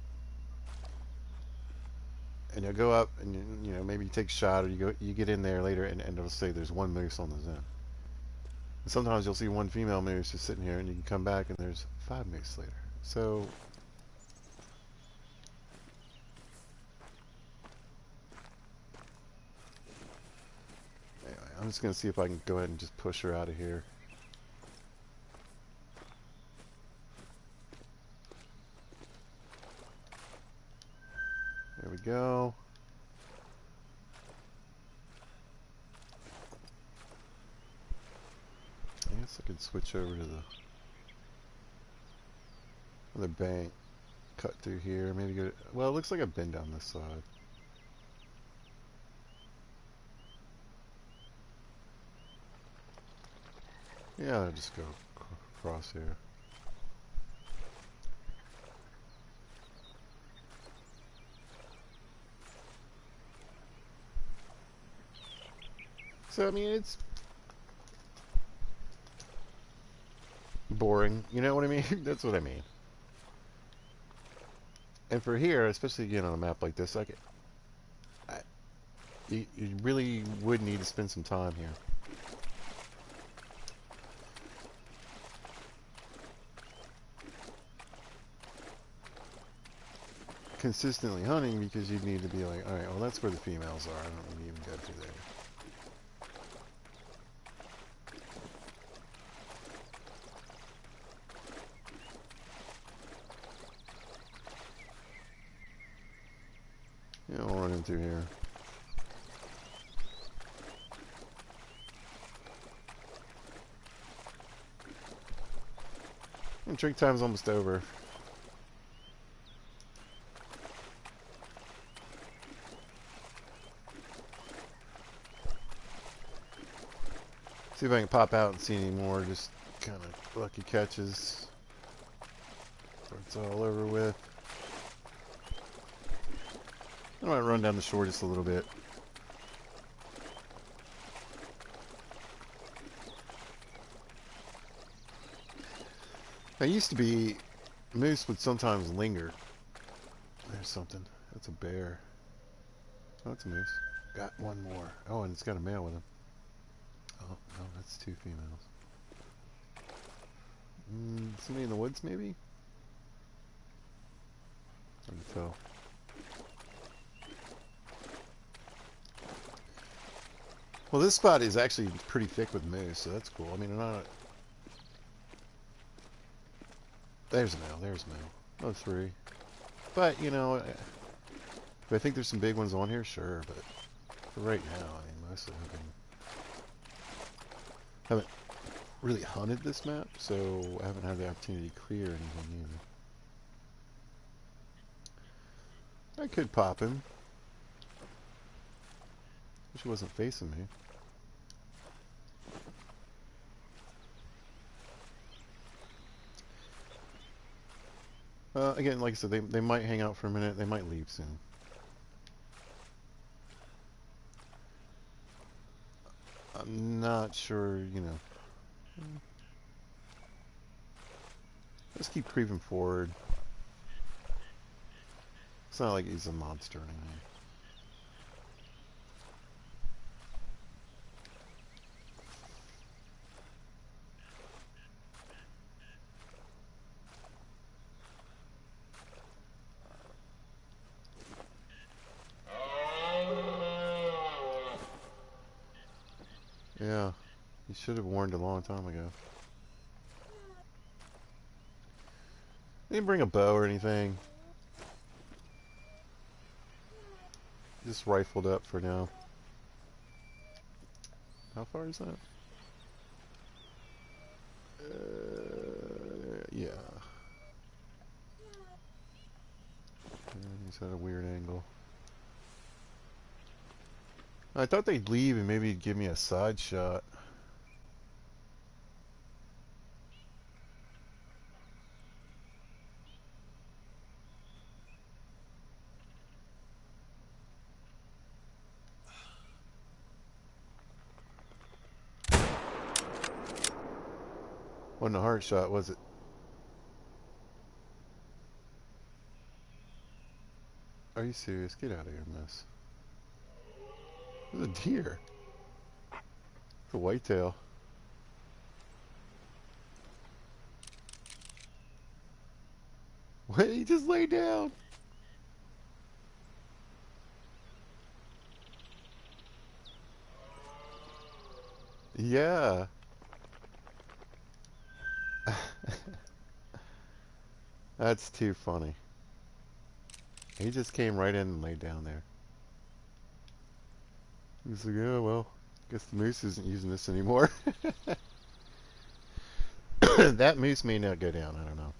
you'll go up, and you know, maybe you take a shot, or you get in there later, and it'll say there's 1 moose on the zone. And sometimes you'll see 1 female moose just sitting here, and you can come back, and there's 5 moose later. So anyway, I'm just gonna see if I can go ahead and just push her out of here. go. I guess I could switch over to the other bank. Cut through here. Maybe get it. Well, it looks like I've been down this side. Yeah, I'll just go across here. So, I mean, it's boring. You know what I mean? That's what I mean. And for here, especially again on a map like this, you really would need to spend some time here. Consistently hunting, because you'd need to be like, alright, well that's where the females are. I don't need to even go through there. Yeah, we'll run in through here. And drink time's almost over. See if I can pop out and see any more just kind of lucky catches. So it's all over with. I might run down the shore just a little bit. It used to be moose would sometimes linger. There's something. That's a bear. Oh, that's a moose. Got one more. Oh, and it's got a male with him. Oh, no, that's two females. Somebody in the woods, maybe? Hard to tell. Well, this spot is actually pretty thick with moose, so that's cool. I mean, not... There's a male, there's a male. Oh, three. But, you know, do I think there's some big ones on here? Sure, but for right now, I mean, mostly haven't really hunted this map, so I haven't had the opportunity to clear anything either. I could pop him. Wish he wasn't facing me. Again, like I said, they might hang out for a minute. They might leave soon. I'm not sure, you know. Let's keep creeping forward. It's not like he's a monster or anything. Yeah, he should have warned a long time ago. They didn't bring a bow or anything. Just rifled up for now. How far is that? Yeah. He's at a weird angle. I thought they'd leave and maybe give me a side shot. Wasn't a hard shot, was it? Are you serious? Get out of here, miss. There's a deer. It's a whitetail. What? He just lay down. Yeah. That's too funny. He just came right in and laid down there. He's like, oh, well, guess the moose isn't using this anymore. That moose may not go down. I don't know.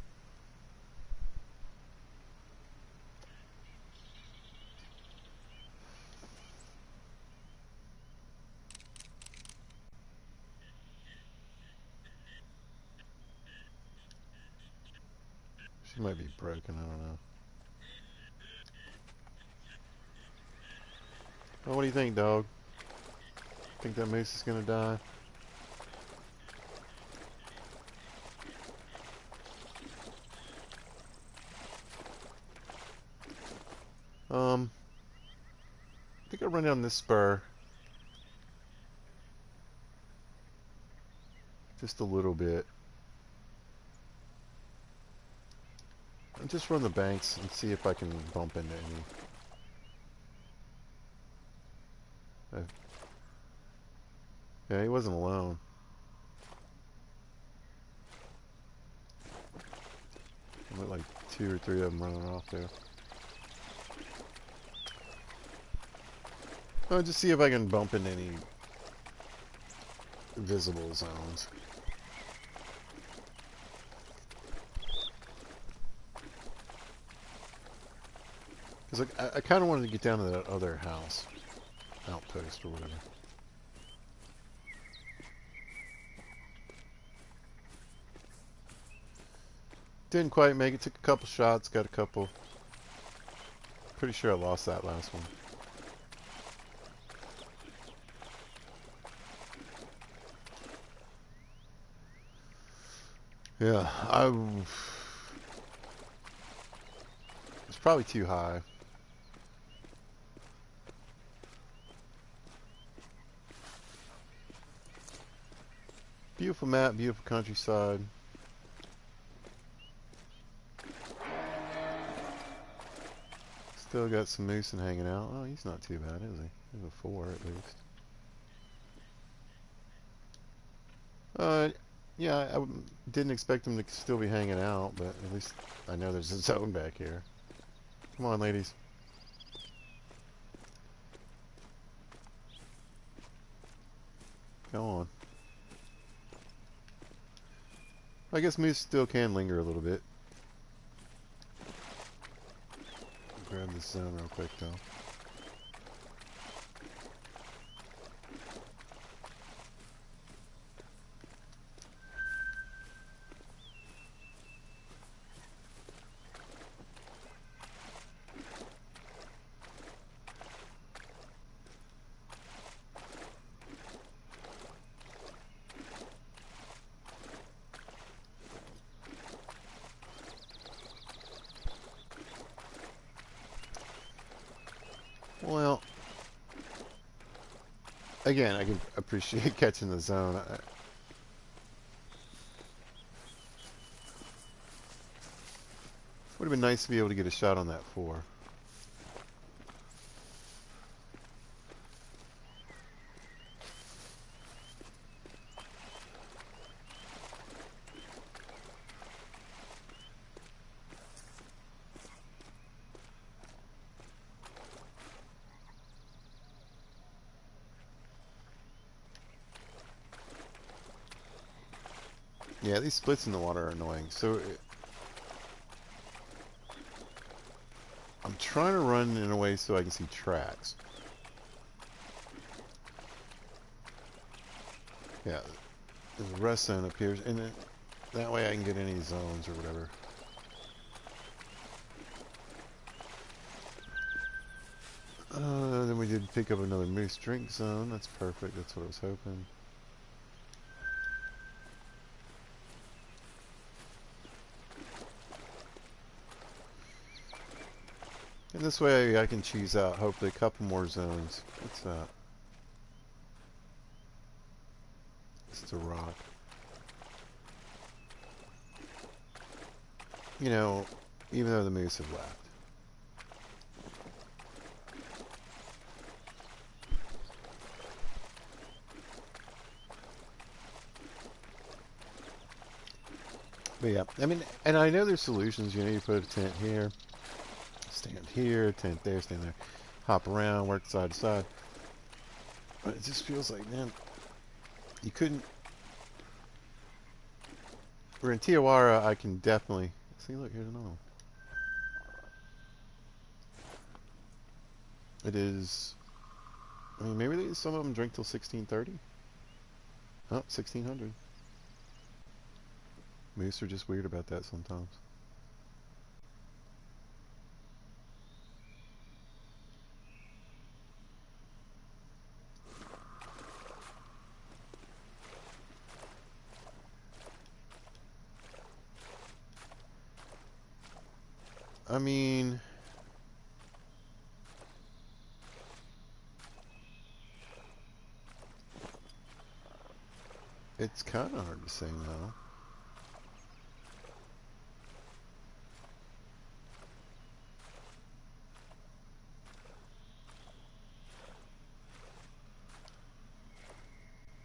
She might be broken. I don't know. Well, what do you think, dog? Think that moose is gonna die? I think I'll run down this spur just a little bit. And just run the banks and see if I can bump into any. Yeah, he wasn't alone. There looked like 2 or 3 of them running off there. I'll just see if I can bump into any visible zones. Because I kind of wanted to get down to that other house, outpost or whatever. Didn't quite make it. Took a couple shots, got a couple. Pretty sure I lost that last one. Yeah, it's probably too high. Beautiful map, beautiful countryside. Still got some moose hanging out. Oh, he's not too bad, is he? He's a 4 at least. Yeah, I didn't expect him to still be hanging out, but at least I know there's a zone back here. Come on, ladies. Go on. I guess moose still can linger a little bit. Grab this zone real quick, though. Well, again, I can appreciate catching the zone. Would have been nice to be able to get a shot on that 4. Yeah, these splits in the water are annoying. So I'm trying to run in a way so I can see tracks. Yeah, there's a rest zone up here, and that way I can get any zones or whatever. Then we did pick up another moose drink zone. That's perfect. That's what I was hoping. And this way I can choose out hopefully a couple more zones. What's that? It's a rock. You know, even though the moose have left. But yeah, I mean, and I know there's solutions. You know, you put a tent here, stand here, tent there, stand there, hop around, work side to side. But it just feels like, man, you couldn't. We're in Tijuana, I can definitely see. Look, here's another one. It is. I mean, maybe some of them drink till 1630. Oh, 1600. Moose are just weird about that sometimes. I mean, it's kind of hard to say no.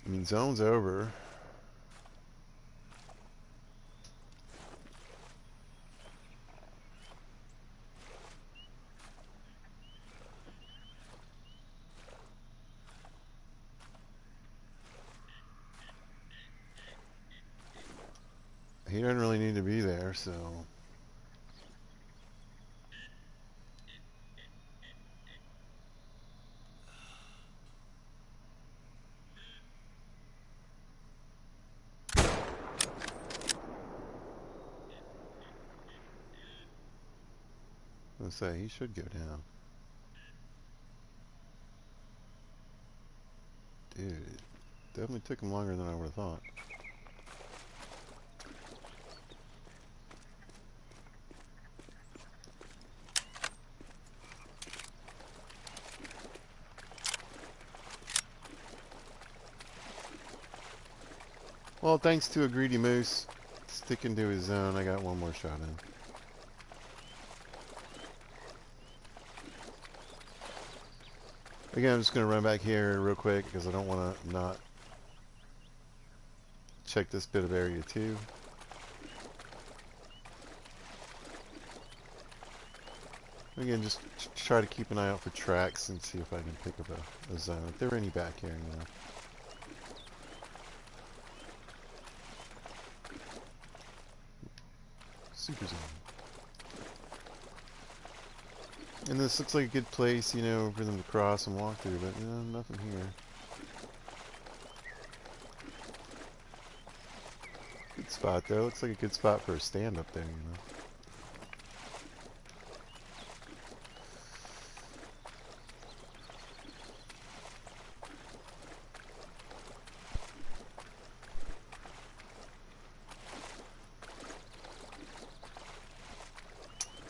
I mean, zone's over. He doesn't really need to be there, so. Let's say he should go down. Dude, it definitely took him longer than I would have thought. Well, thanks to a greedy moose sticking to his zone, I got one more shot in. Again, I'm just going to run back here real quick because I don't want to not check this bit of area too. Again, just try to keep an eye out for tracks and see if I can pick up a zone. If there are any back here, you know. Super zone. And this looks like a good place, you know, for them to cross and walk through, but no, nothing here. Good spot though. Looks like a good spot for a stand up there, you know.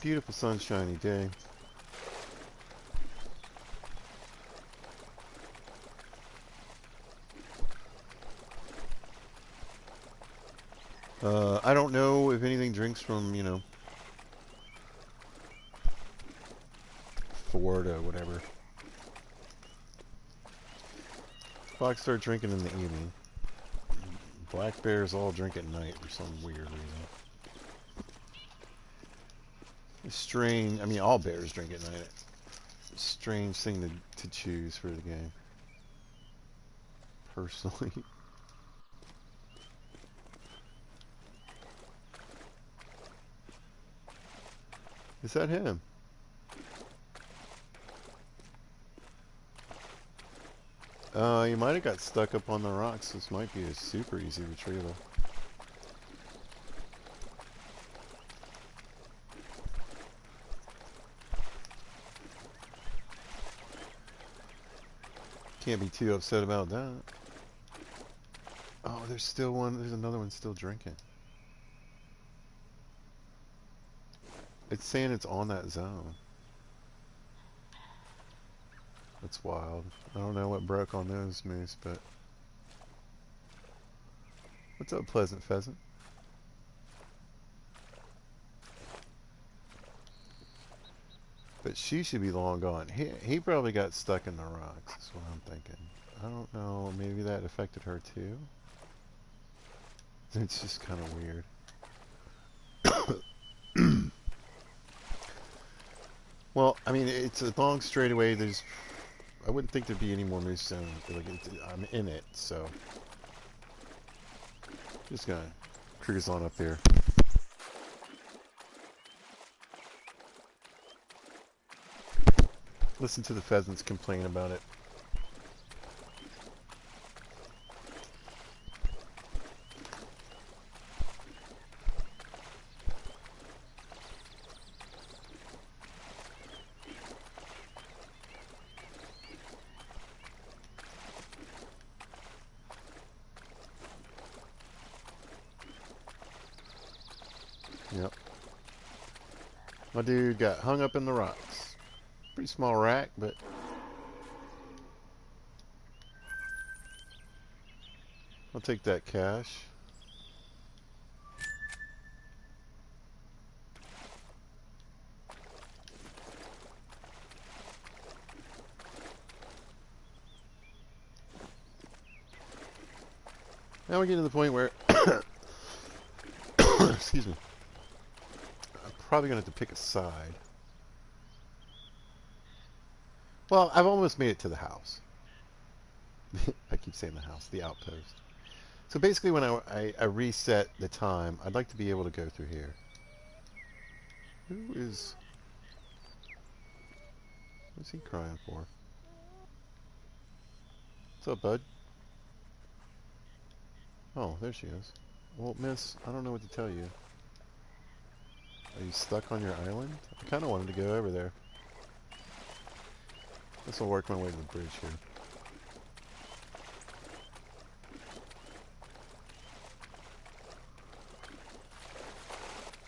Beautiful sunshiny day. I don't know if anything drinks from, you know, Ford or whatever. Fox start drinking in the evening. Black bears all drink at night for some weird reason. It's strange. I mean, all bears drink at night. It's a strange thing to choose for the game. Personally. Is that him? You might have got stuck up on the rocks. This might be a super easy retrieval. Can't be too upset about that. Oh, there's still one. There's another one still drinking. It's saying it's on that zone. That's wild. I don't know what broke on those moose, but... What's up, Pleasant Pheasant? But she should be long gone. He probably got stuck in the rocks, is what I'm thinking. I don't know, maybe that affected her too? It's just kind of weird. Well, I mean, it's a long straightaway. I wouldn't think there'd be any more moose zone. I'm in it, so just gonna cruise on up here. Listen to the pheasants complain about it. Yep. My dude got hung up in the rocks. Pretty small rack, but I'll take that cash. Now we're getting to the point where, excuse me, I'm probably going to have to pick a side. Well, I've almost made it to the house. I keep saying the house, the outpost. So basically when I reset the time, I'd like to be able to go through here. What's he crying for? What's up, bud? Oh, there she is. Well, miss, I don't know what to tell you. Are you stuck on your island? I kind of wanted to go over there. This will work my way to the bridge here.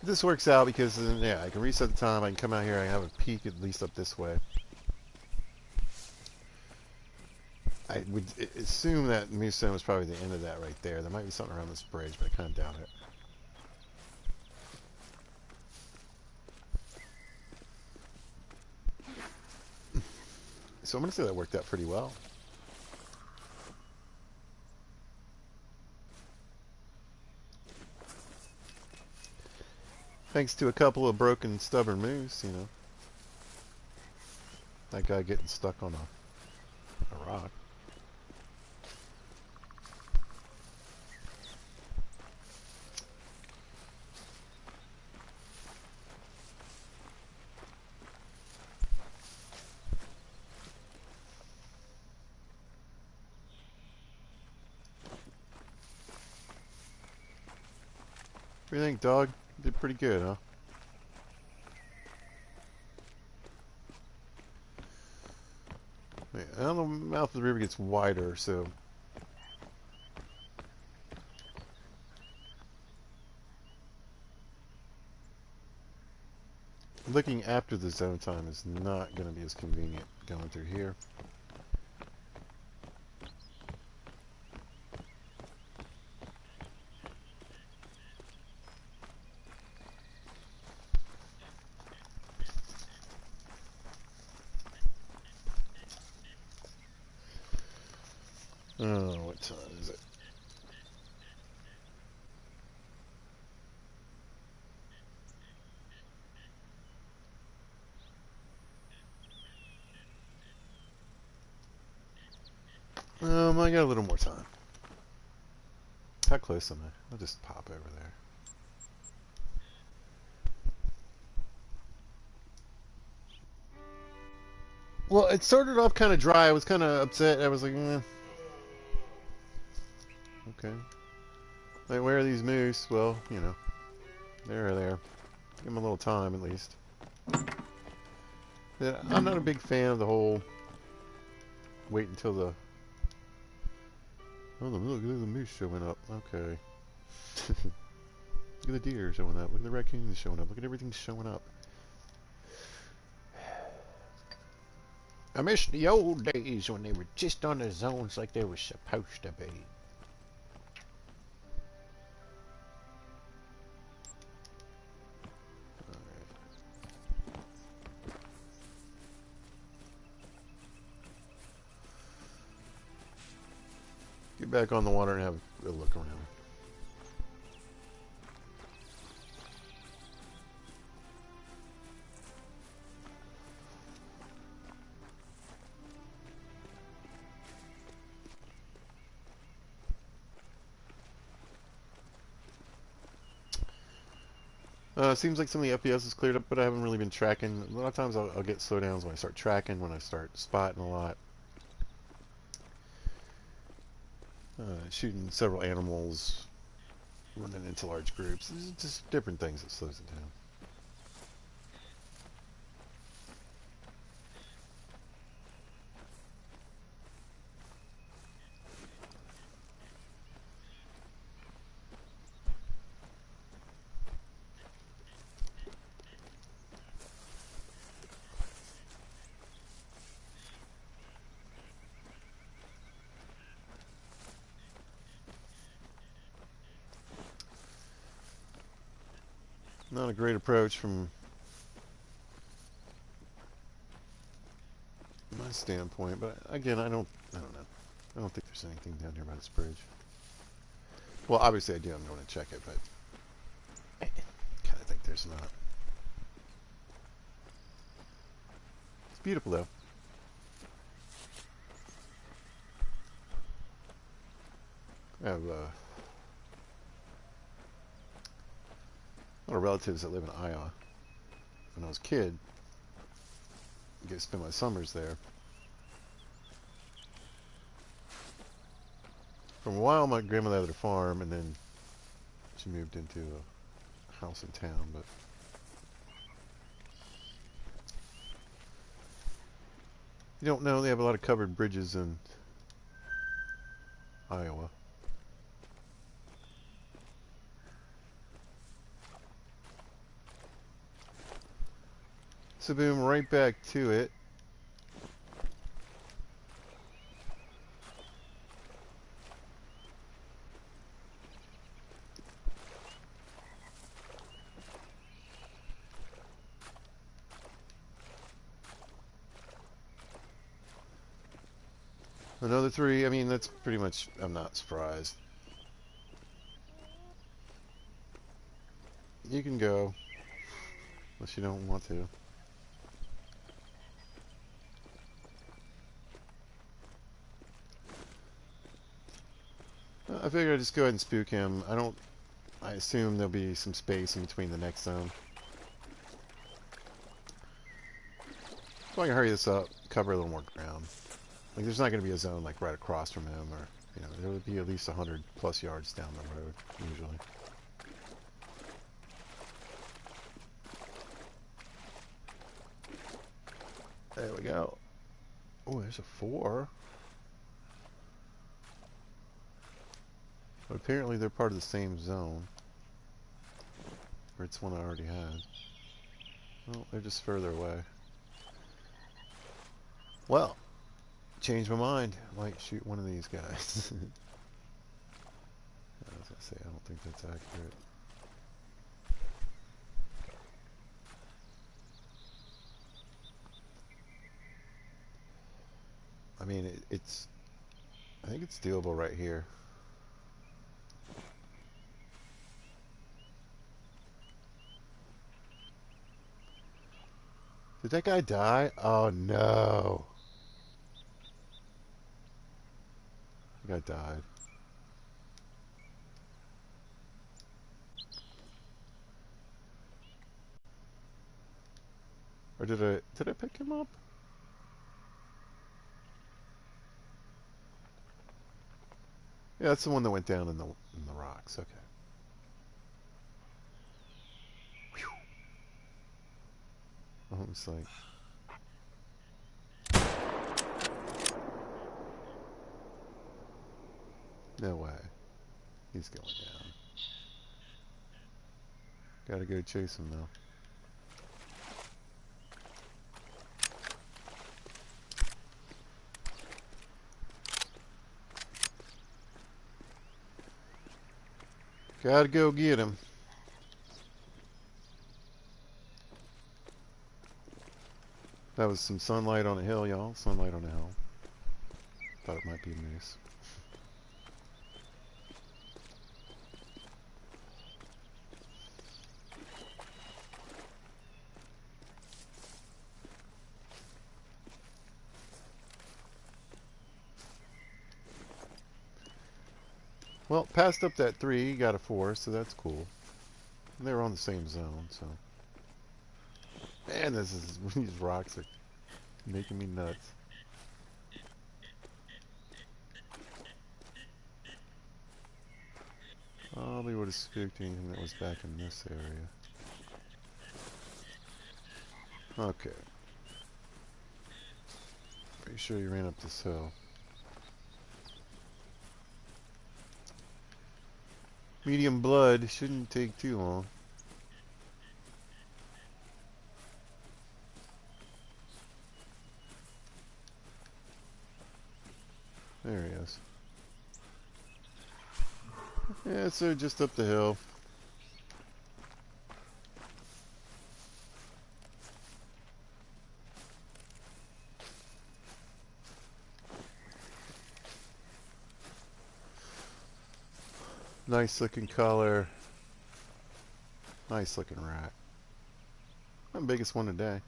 This works out because then, yeah, I can reset the time, I can come out here, I can have a peek at least up this way. I would assume that Moose Zone was probably the end of that right there. There might be something around this bridge, but I kind of doubt it. So I'm going to say that worked out pretty well. Thanks to a couple of broken, stubborn moose, you know. That guy getting stuck on a rock. What do you think, dog? You did pretty good, huh? I don't know, the mouth of the river gets wider, so... Looking after the zone time is not going to be as convenient going through here. Oh, what time is it? I got a little more time. How close am I? I'll just pop over there. Well, it started off kind of dry. I was kind of upset. I was like, okay. Like, where are these moose? Well, you know, they're there. Give them a little time at least. Yeah, I'm not a big fan of the whole wait until the... Oh, look at the moose showing up. Okay. Look at the deer showing up. Look at the raccoons showing up. Look at everything showing up. I miss the old days when they were just on the zones like they were supposed to be. Get back on the water and have a look around. Seems like some of the FPS is cleared up, but I haven't really been tracking. A lot of times I'll get slowdowns when I start tracking, when I start spotting a lot. Shooting several animals, running into large groups. There's just different things that slows it down. Not a great approach from my standpoint, but again, I don't know. I don't think there's anything down here by this bridge. Well, obviously I do. I'm going to check it, but I kind of think there's not. It's beautiful though. I have a lot of relatives that live in Iowa. When I was a kid, I get to spend my summers there. For a while, my grandmother had a farm, and then she moved into a house in town. But you don't know, they have a lot of covered bridges in Iowa. So boom, right back to it. Another 3, I mean, that's pretty much, I'm not surprised. You can go, unless you don't want to. I figured I'd just go ahead and spook him. I assume there'll be some space in between the next zone. So I can hurry this up, cover a little more ground. Like, there's not going to be a zone like right across from him, or there would be at least 100 plus yards down the road usually. There we go. Oh, there's a 4. But apparently they're part of the same zone. Or it's one I already had. Well, they're just further away. Well, changed my mind. I might shoot one of these guys. I was gonna say, I don't think that's accurate. I mean, I think it's doable right here. Did that guy die? Oh no. The guy died. Or did I pick him up? Yeah, that's the one that went down in the rocks. Okay. Whew. Oh, it's like no way. He's going down. Gotta go chase him though. Gotta go get him. That was some sunlight on a hill, y'all. Sunlight on a hill. Thought it might be a moose. Well, passed up that 3, got a 4, so that's cool. They were on the same zone, so. Man, these rocks are making me nuts. Probably would have spooked anything that was back in this area. Okay. Make sure you ran up this hill. Medium blood shouldn't take too long. There he is. Yeah, so just up the hill. Nice looking color. Nice looking rat. My biggest one today.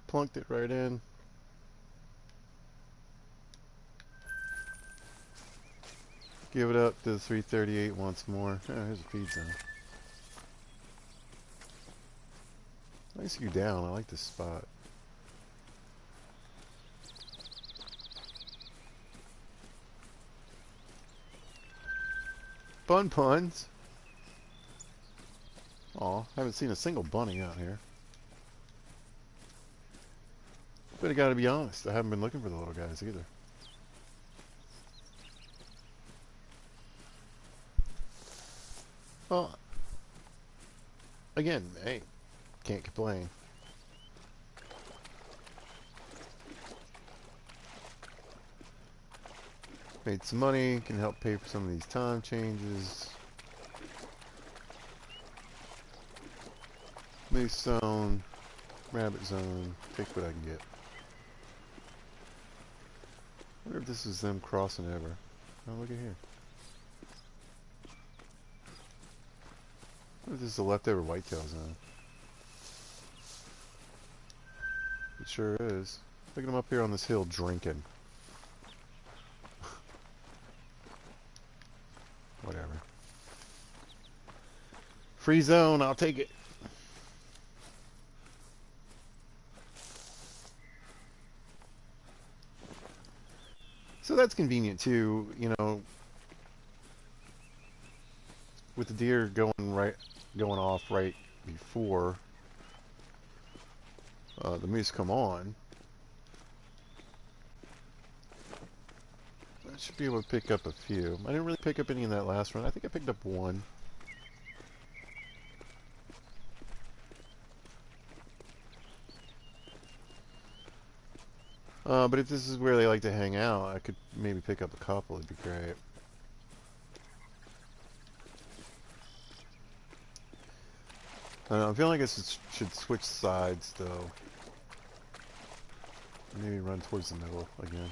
Plunked it right in. Give it up to the 338 once more. Oh, here's a feed zone. Nice view down. I like this spot. Fun puns. Aw, haven't seen a single bunny out here. But I gotta be honest, I haven't been looking for the little guys either. Well, again, hey, can't complain. Made some money, can help pay for some of these time changes. Moose zone, rabbit zone, take what I can get. I wonder if this is them crossing over. Oh, look at here. I wonder if this is a leftover whitetail zone. It sure is. Look at them up here on this hill drinking. Whatever. Free zone, I'll take it. So that's convenient too, you know, with the deer going off right before the moose come on. I should be able to pick up a few. I didn't really pick up any in that last run. I think I picked up one. But if this is where they like to hang out, I could maybe pick up a couple. It'd be great. I'm feeling like I should switch sides, though. Maybe run towards the middle again.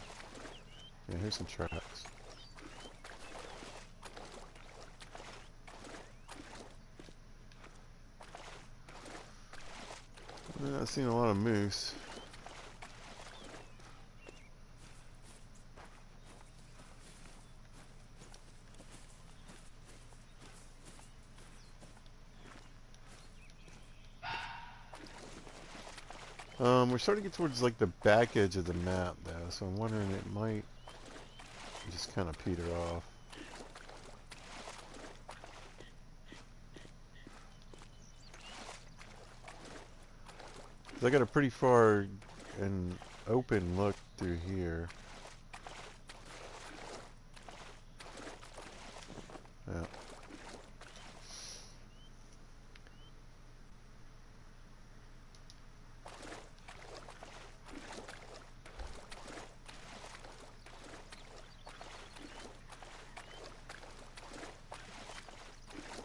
Yeah, here's some tracks. I've seen a lot of moose. We're starting to get towards like the back edge of the map though, so I'm wondering it might just kind of peter off. I got a pretty far and open look through here. Yeah.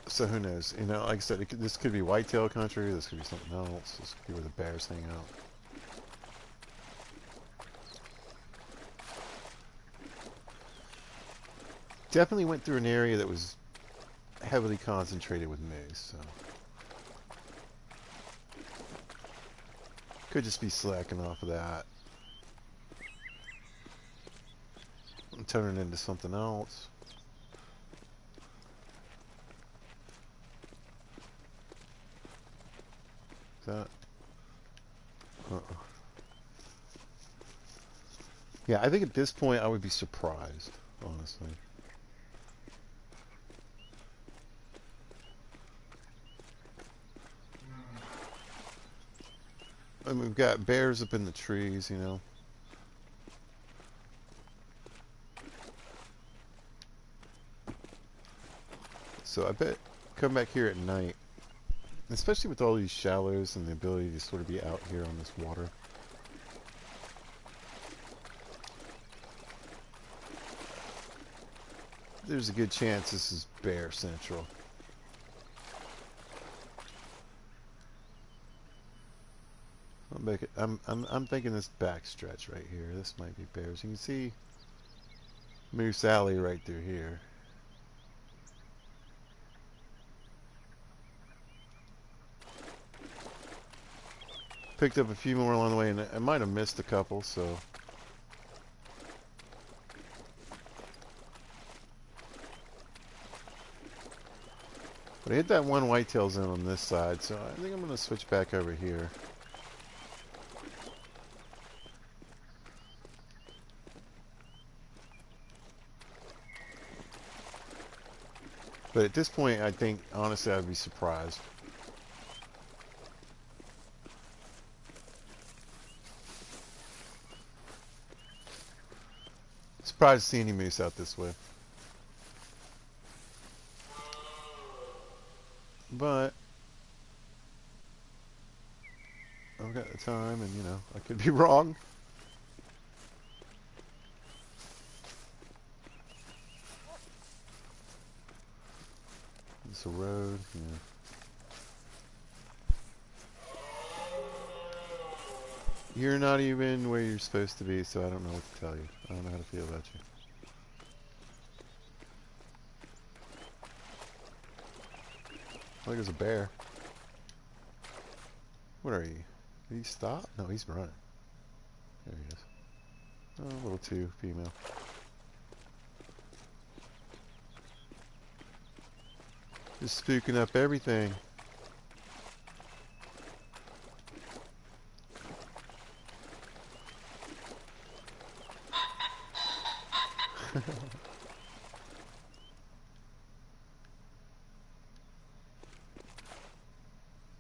So who knows? You know, like I said, this could be whitetail country. This could be something else. This could be where the bears hang out. Definitely went through an area that was heavily concentrated with moose. So could just be slacking off of that. I'm turning into something else. that. Uh-uh. Yeah, I think at this point I would be surprised, honestly. I mean, we've got bears up in the trees, you know. So I bet come back here at night, especially with all these shallows and the ability to sort of be out here on this water. There's a good chance this is bear central. I'm thinking this backstretch right here. This might be bears. You can see Moose Alley right through here. Picked up a few more along the way, and I might have missed a couple, so. But I hit that one whitetail zone on this side, so I think I'm going to switch back over here. But at this point, I think, honestly, I'd be surprised. Surprised to see any moose out this way. But I've got the time, and, you know, I could be wrong. It's a road, yeah. You're not even where you're supposed to be, so I don't know what to tell you. I don't know how to feel about you. I think there's a bear. What are you? Did he stop? No, he's running. There he is. Oh, a little too female. Just spooking up everything.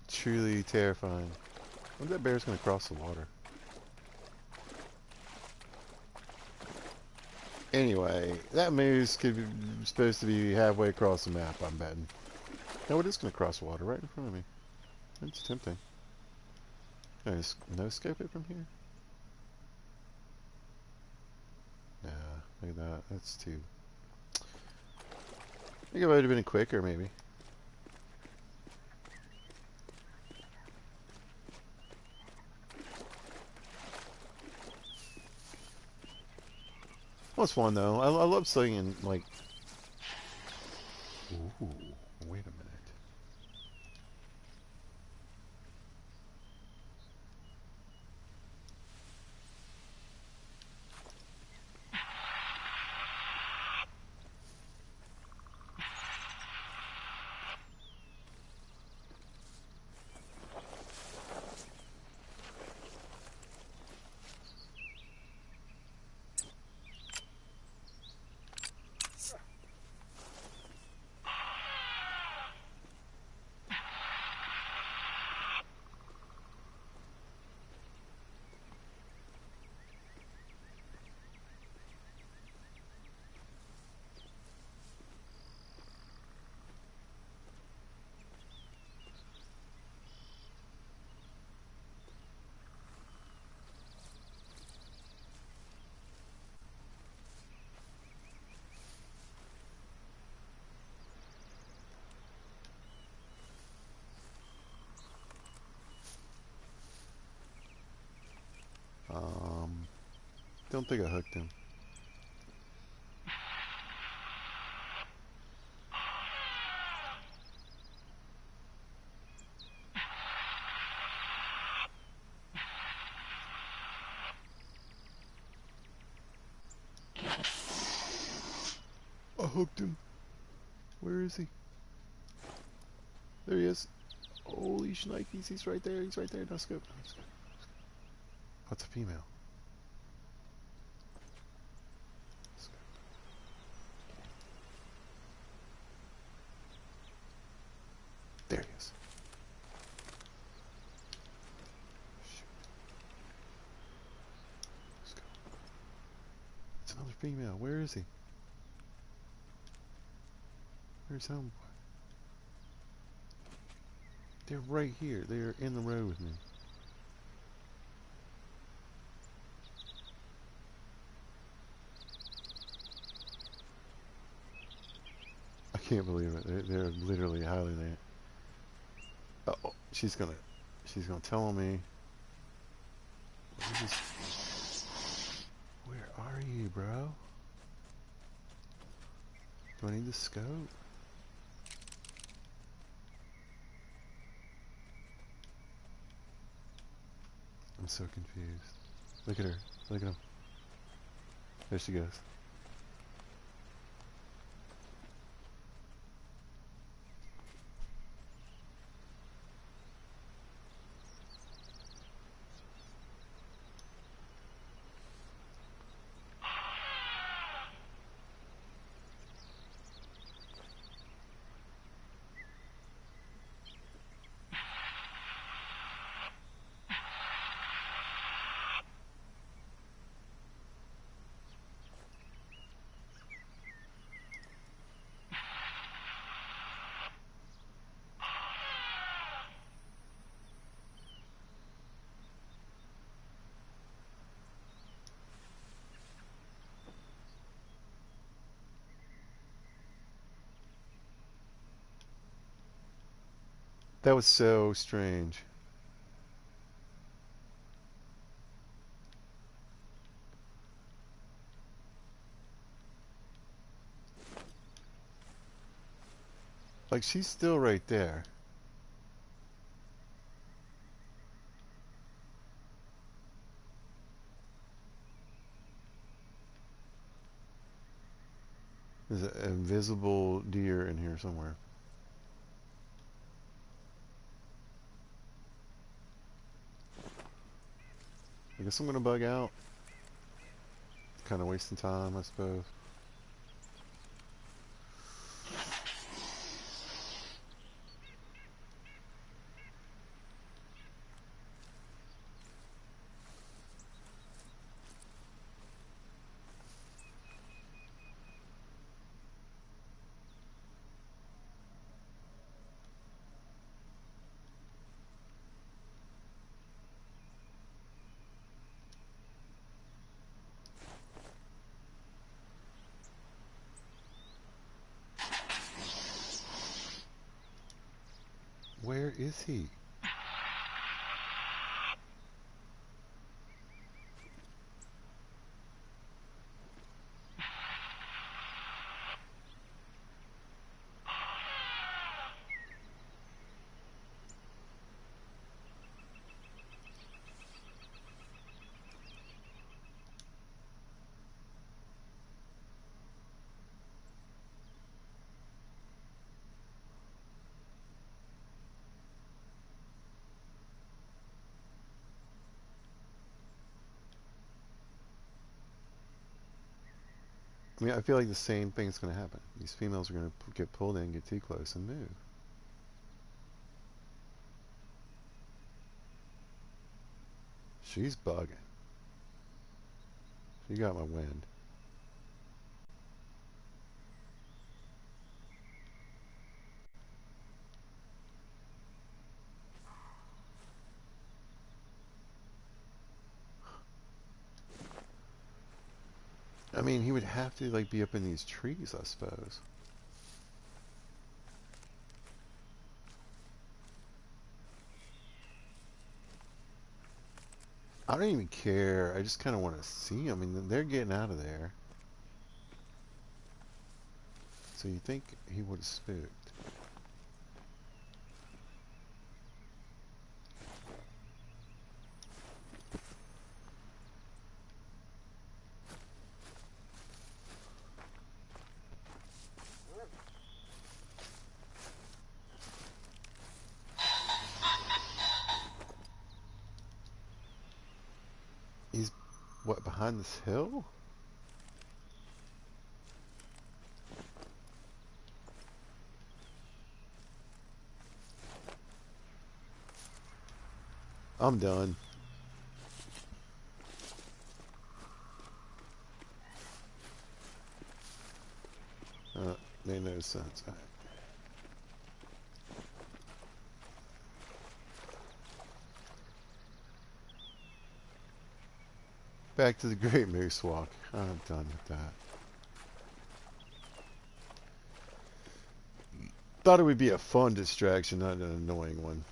Truly terrifying. I wonder if that bear's gonna cross the water. Anyway, that moose could be supposed to be halfway across the map, I'm betting. No, it is gonna cross water right in front of me. It's tempting. There's no scope it from here? Nah, look at that. That's too. I think it might have been quicker, maybe. Well, it's fun though. I love singing like. Ooh, wait a minute. Don't think I hooked him. I hooked him. Where is he? There he is. Holy shnikes, he's right there, he's right there. No scope, no scope. What's a female? Scope. There he is. Shoot. Scope. It's another female. Where is he? Where's Homeboy? They're right here. They're in the road with me. I can't believe it. They're literally hiding there. Oh, she's gonna tell me. Where are you, bro? Do I need the scope? I'm so confused. Look at her. Look at him. There she goes. That was so strange. Like, she's still right there. There's an invisible deer in here somewhere. I guess I'm gonna bug out. Kind of wasting time, I suppose. Where is he? I mean, I feel like the same thing's gonna happen. These females are gonna get pulled in, get too close, and move. She's bugging. She got my wind. I mean, he would have to like be up in these trees, I suppose. I don't even care. I just kind of want to see them. I mean, they're getting out of there. So you think he would have spooked? He's, what, behind this hill? I'm done. Made no sense. All right. Back to the Great Moose Walk. I'm done with that. Thought it would be a fun distraction, not an annoying one.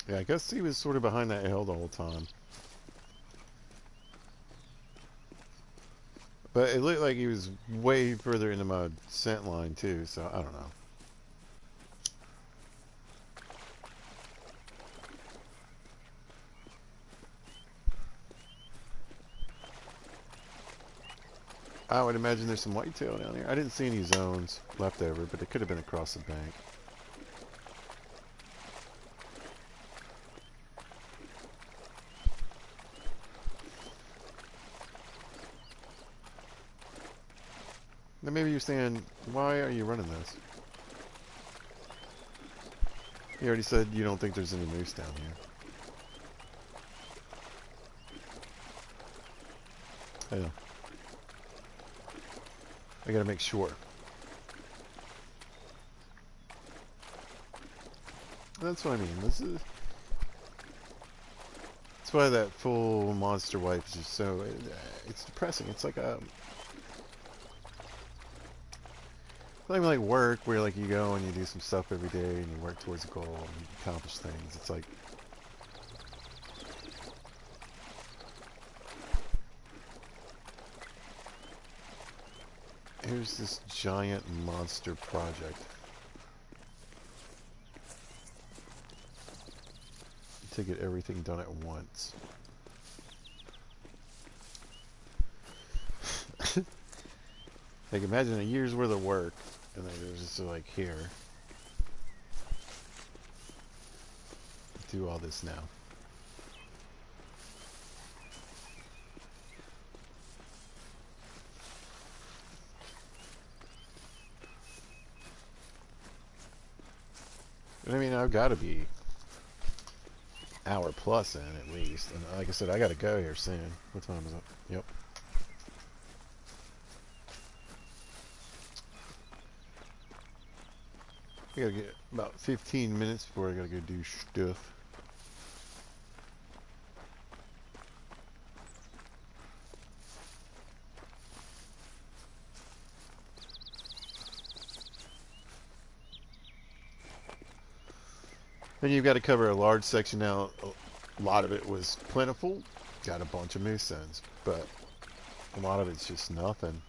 Yeah, I guess he was sort of behind that hill the whole time. But it looked like he was way further into my scent line too, so I don't know. I would imagine there's some whitetail down here. I didn't see any zones left over, but it could have been across the bank. Then maybe you're saying, why are you running this? You already said you don't think there's any moose down here. I know. I gotta make sure. That's what I mean. This is... That's why that full monster wipe is just so... It's depressing. It's like a... Not even like work, where like you go and you do some stuff every day and you work towards a goal and you accomplish things. It's like... Here's this giant monster project. To get everything done at once. Like, imagine a year's worth of work, and then it was just like, here. Do all this now. I mean, I've got to be hour plus in at least. And like I said, I got to go here soon. What time is it? Yep. I gotta get about 15 minutes before I gotta go do stuff. Then you've got to cover a large section now. A lot of it was plentiful. Got a bunch of moose ends, but a lot of it's just nothing.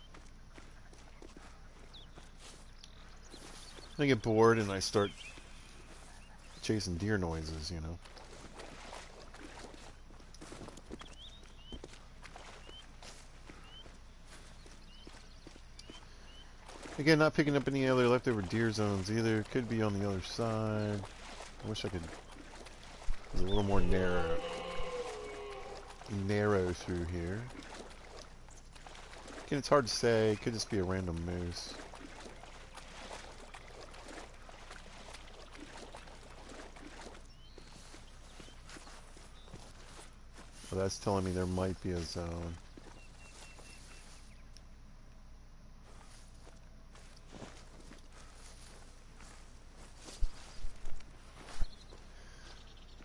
I get bored and I start chasing deer noises, you know. Again, not picking up any other leftover deer zones either. Could be on the other side. I wish I could. It's a little more narrow through here. Again, it's hard to say. It could just be a random moose. Well, that's telling me there might be a zone.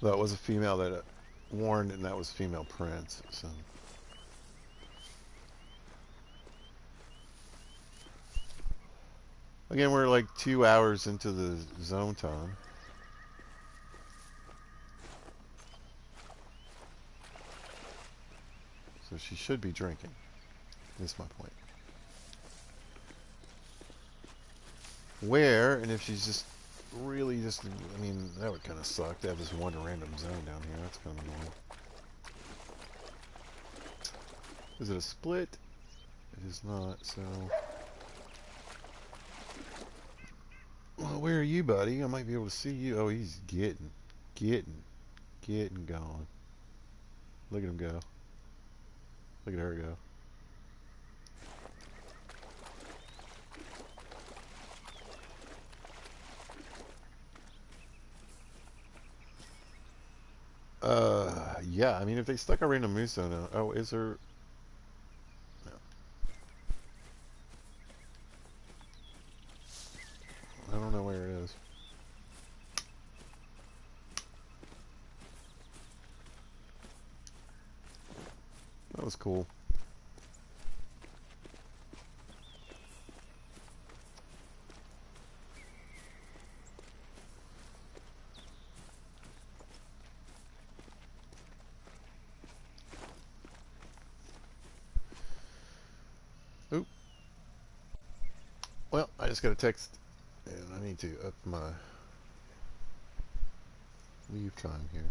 That was a female that warned, and that was female prince. So again, we're like 2 hours into the zone time. So she should be drinking. That's my point. Where, and if she's just really just, I mean, that would kind of suck to have this one random zone down here. That's kind of annoying. Is it a split? It is not, so... Well, where are you, buddy? I might be able to see you. Oh, he's getting gone. Look at him go. Look at her go. Yeah, I mean, if they stuck a random moose zone out... Oh, is there... No. I don't know where it is. That was cool. Oop. Well, I just got a text, and I need to up my leave time here.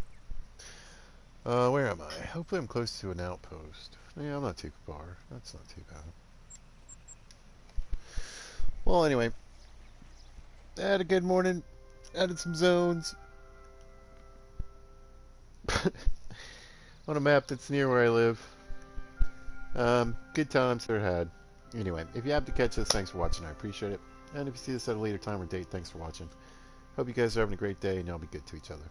Where am I? Hopefully I'm close to an outpost. Yeah, I'm not too far. That's not too bad. Well, anyway, had a good morning. Added some zones on a map that's near where I live. Good times are had. Anyway, if you have to catch this, thanks for watching. I appreciate it. And if you see this at a later time or date, thanks for watching. Hope you guys are having a great day and y'all be good to each other.